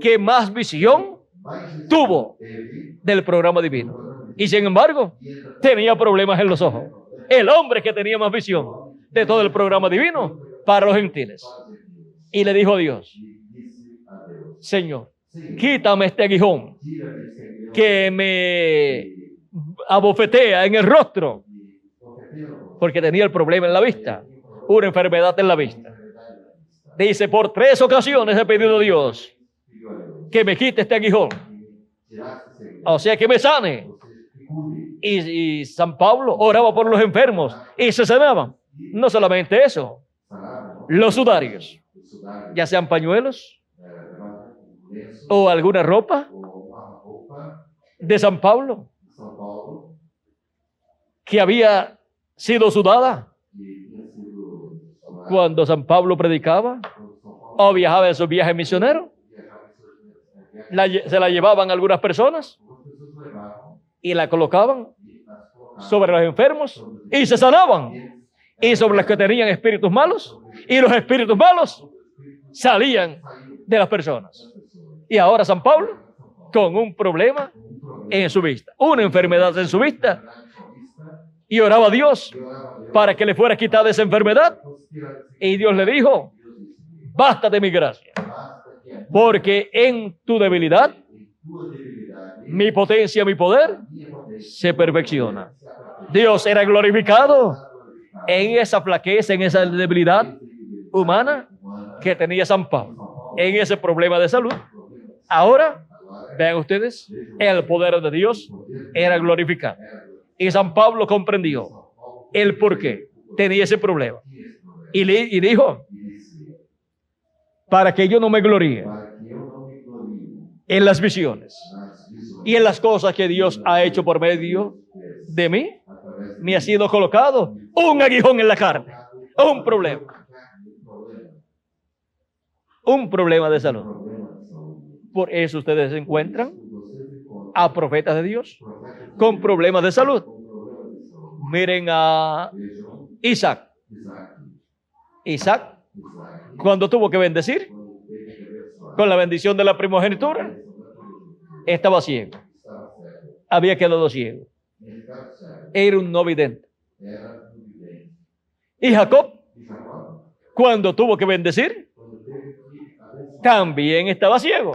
que más visión tuvo del programa divino. Y sin embargo, tenía problemas en los ojos. El hombre que tenía más visión de todo el programa divino para los gentiles. Y le dijo a Dios: Señor, quítame este aguijón que me abofetea en el rostro, porque tenía el problema en la vista, una enfermedad en la vista. Dice: por 3 ocasiones he pedido a Dios que me quite este aguijón, o sea, que me sane. Y San Pablo oraba por los enfermos y se sanaban. No solamente eso, los sudarios, ya sean pañuelos o alguna ropa de San Pablo que había sido sudada cuando San Pablo predicaba o viajaba en su viaje misionero. Se la llevaban algunas personas y la colocaban sobre los enfermos y se sanaban. Y sobre los que tenían espíritus malos, y los espíritus malos salían de las personas. Y ahora San Pablo con un problema en su vista, una enfermedad en su vista, y oraba a Dios para que le fuera quitada esa enfermedad. Y Dios le dijo: bástate mi gracia, porque en tu debilidad mi potencia, mi poder se perfecciona. Dios era glorificado en esa flaqueza, en esa debilidad humana que tenía San Pablo en ese problema de salud. Ahora, vean ustedes, el poder de Dios era glorificado. Y San Pablo comprendió el por qué tenía ese problema. Y dijo, para que yo no me gloríe en las visiones y en las cosas que Dios ha hecho por medio de mí, me ha sido colocado un aguijón en la carne, un problema de salud. Por eso ustedes encuentran a profetas de Dios con problemas de salud. Miren a Isaac. Isaac, cuando tuvo que bendecir, con la bendición de la primogenitura, estaba ciego. Había quedado ciego. Era un no vidente. Y Jacob, cuando tuvo que bendecir, también estaba ciego.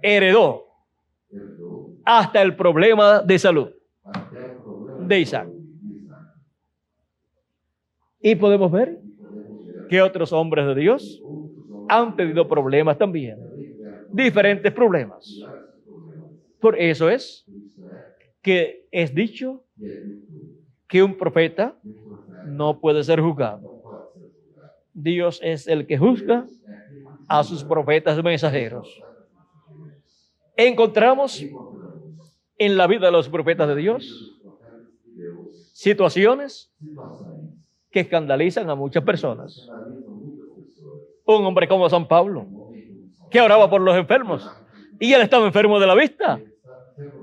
Heredó hasta el problema de salud de Isaac. Y podemos ver que otros hombres de Dios han tenido problemas también, diferentes problemas. Por eso es que es dicho que un profeta no puede ser juzgado. Dios es el que juzga a sus profetas mensajeros. Encontramos en la vida de los profetas de Dios situaciones que escandalizan a muchas personas. Un hombre como San Pablo, que oraba por los enfermos, y él estaba enfermo de la vista.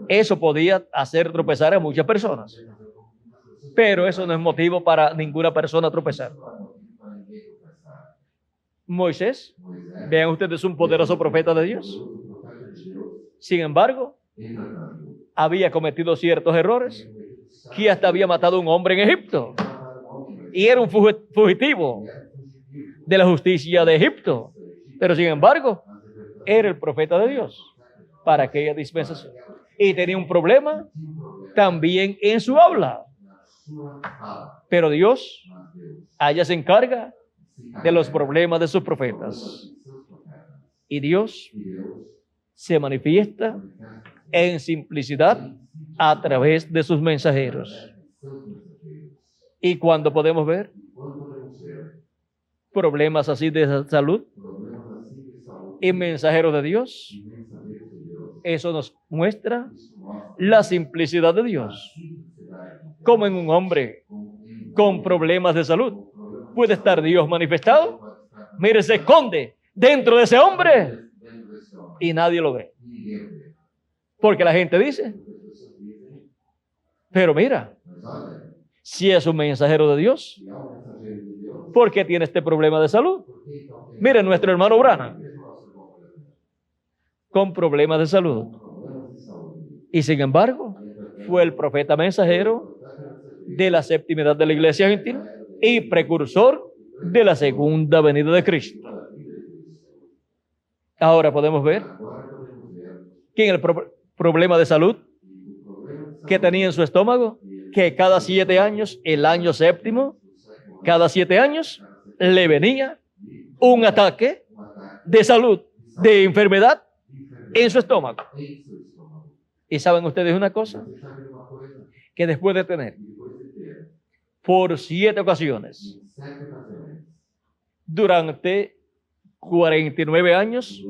Eso podía hacer tropezar a muchas personas. Pero eso no es motivo para ninguna persona tropezar. Moisés, vean ustedes, un poderoso profeta de Dios. Sin embargo, había cometido ciertos errores, que hasta había matado a un hombre en Egipto. Y era un fugitivo de la justicia de Egipto. Pero sin embargo, era el profeta de Dios para aquella dispensación. Y tenía un problema también en su habla. Pero Dios allá se encarga de los problemas de sus profetas. Y Dios se manifiesta en simplicidad a través de sus mensajeros. Y cuando podemos ver problemas así de salud y mensajeros de Dios, eso nos muestra la simplicidad de Dios. Como en un hombre con problemas de salud puede estar Dios manifestado. Mire, se esconde dentro de ese hombre y nadie lo ve. Porque la gente dice, pero mira, si es un mensajero de Dios, ¿por qué tiene este problema de salud? Mire, nuestro hermano Branham, con problemas de salud. Y sin embargo, fue el profeta mensajero de la séptima edad de la iglesia gentil y precursor de la segunda venida de Cristo. Ahora podemos ver que en el problema de salud que tenía en su estómago, que cada 7 años, el año séptimo, cada 7 años, le venía un ataque de salud, de enfermedad en su estómago. Y saben ustedes una cosa, que después de tener por 7 ocasiones, durante 49 años,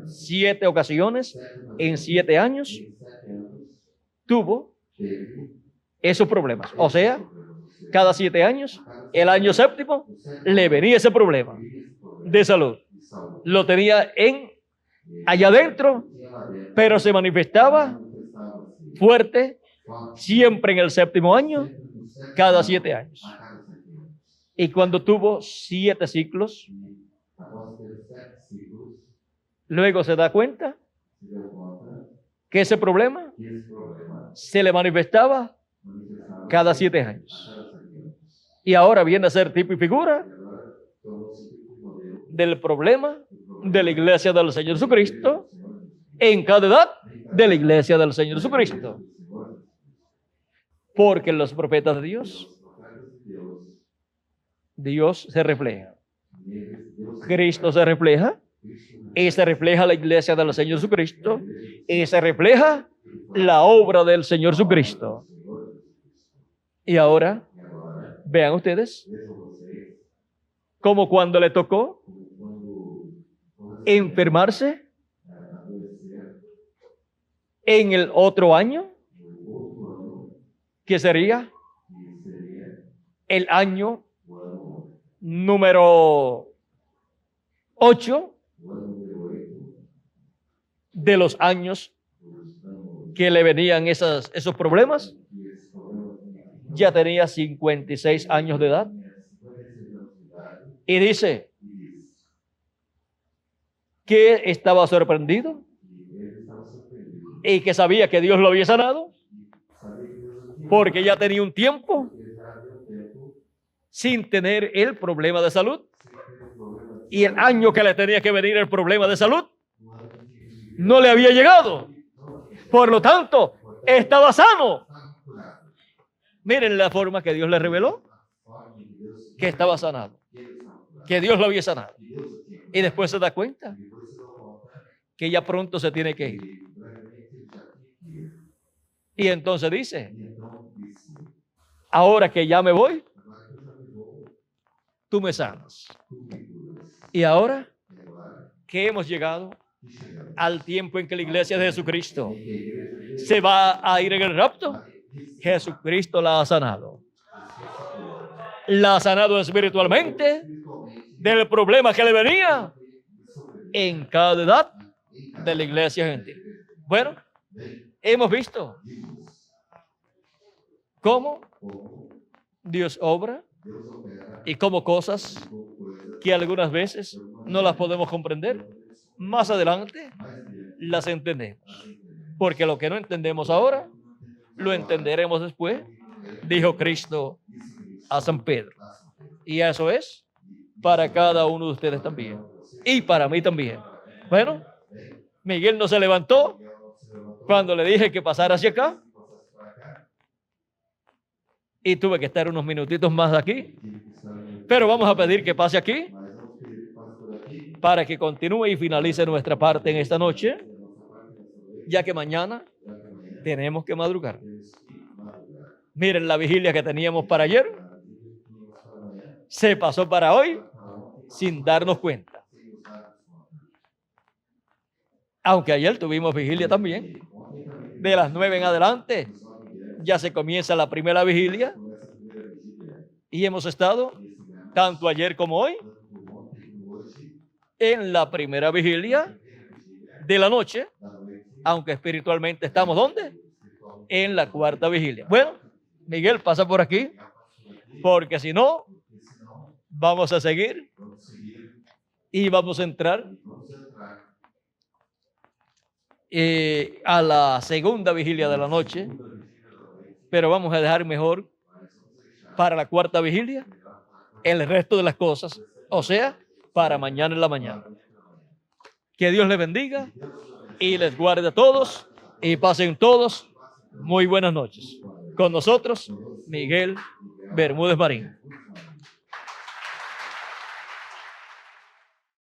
7 ocasiones en 7 años, tuvo esos problemas. O sea, cada 7 años, el año séptimo, le venía ese problema de salud. Lo tenía allá adentro, pero se manifestaba fuerte siempre en el séptimo año, cada 7 años. Y cuando tuvo 7 ciclos, luego se da cuenta que ese problema se le manifestaba cada 7 años. Y ahora viene a ser tipo y figura del problema de la iglesia del Señor Jesucristo en cada edad de la iglesia del Señor Jesucristo. Porque los profetas de Dios se refleja. neles Deus Cristo se refleja. Cristo Y se refleja la iglesia del Señor Jesucristo. Y se refleja la obra del Señor Jesucristo. Senhor Jesus Cristo. Y ahora, E agora, vean ustedes, vejam vocês, como cuando le tocó como quando enfermarse adoecer en el otro año, no outro ano, que sería que seria el año o ano, número 8 o ano número 8 de los años dos anos que le venían esos problemas. que esse problema tinha Ya tenía 56 años de edad. 56 anos de idade Y dice e diz que estaba sorprendido que ele estava surpreendido. y que sabía que Dios lo había sanado Sabia que Deus o tinha porque ya tenía un tiempo porque já havia um tempo sin tener el problema de salud. sem ter esse problema de Y el año que le tenía que venir el problema de salud um ano que tinha que no le había llegado. Por lo tanto, estaba sano. estava curado. Miren la forma que Dios le reveló A forma em que Deus que estaba sanado, que ele estava curado. que Dios lo había sanado. Que Deus o tinha curado. Y después se da cuenta E depois se deu conta que ya pronto se tiene que ir. que brevemente ele já tinha que ir. Y entonces dice, E então disse: ahora que ya me voy, agora que eu já me vou, tú me sanas. tu me curas. Y ahora E agora que hemos llegado que chegamos al tiempo en que la iglesia de Jesucristo em que a igreja de se va a ir en el rapto, Deus Jesucristo la ha sanado. La ha sanado espiritualmente espiritualmente del problema que le venía sobre en cada edad em cada de la iglesia gentil. Bueno, bem, hemos visto vimos cómo como Dios obra Deus opera y cómo cosas com coisas que algunas veces no las podemos comprender, más adelante mais grandes las entendemos. a entender. Porque lo que no entendemos ahora, lo entenderemos después, dijo Cristo Disse Cristo a San Pedro. a São Pedro. Y eso es para cada uno de ustedes también. Y para mí también. Bueno, Miguel no se levantó Miguel não se levantou, cuando le dije que pasara hacia acá passasse para cá, y tuve que estar unos minutitos más aquí. tive que estar ali. Pero vamos a pedir que pase aquí Mas vamos pedir que passe por aqui, para que continúe y finalice nuestra parte en esta noche, a nossa parte dessa noite, ya que mañana já que amanhã tenemos que madrugar. temos que madrugar. Miren la vigilia que teníamos para ayer, A Bíblia que tínhamos para amanhã, se pasó para hoy para ontem, sin darnos cuenta. sem nos darmos conta. Aunque ayer tuvimos vigilia también. Ontem também, De las 9 en adelante nos 9 dias, ya se comienza la primera vigilia começa a primeira vigília, y hemos estado, e estivemos, tanto ayer como hoy, tanto ontem como hoje, en la primera vigilia primeira vigília de la noche, da noite, aunque espiritualmente estamos ¿dónde? espiritualmente, En la cuarta vigilia. Bueno, Miguel pasa por aquí, já passou aqui, porque si no, porque senão vamos a seguir vamos seguir y vamos a entrar e vamos entrar a la segunda vigilia de la noche, na segunda vigília da noite, pero vamos a dejar mejor mas vamos deixar para la cuarta vigilia el resto de las cosas, o sea, para mañana en la mañana. Que Dios les bendiga y les guarde a todos y pasen todos muy buenas noches. Con nosotros, Miguel Bermúdez Marín.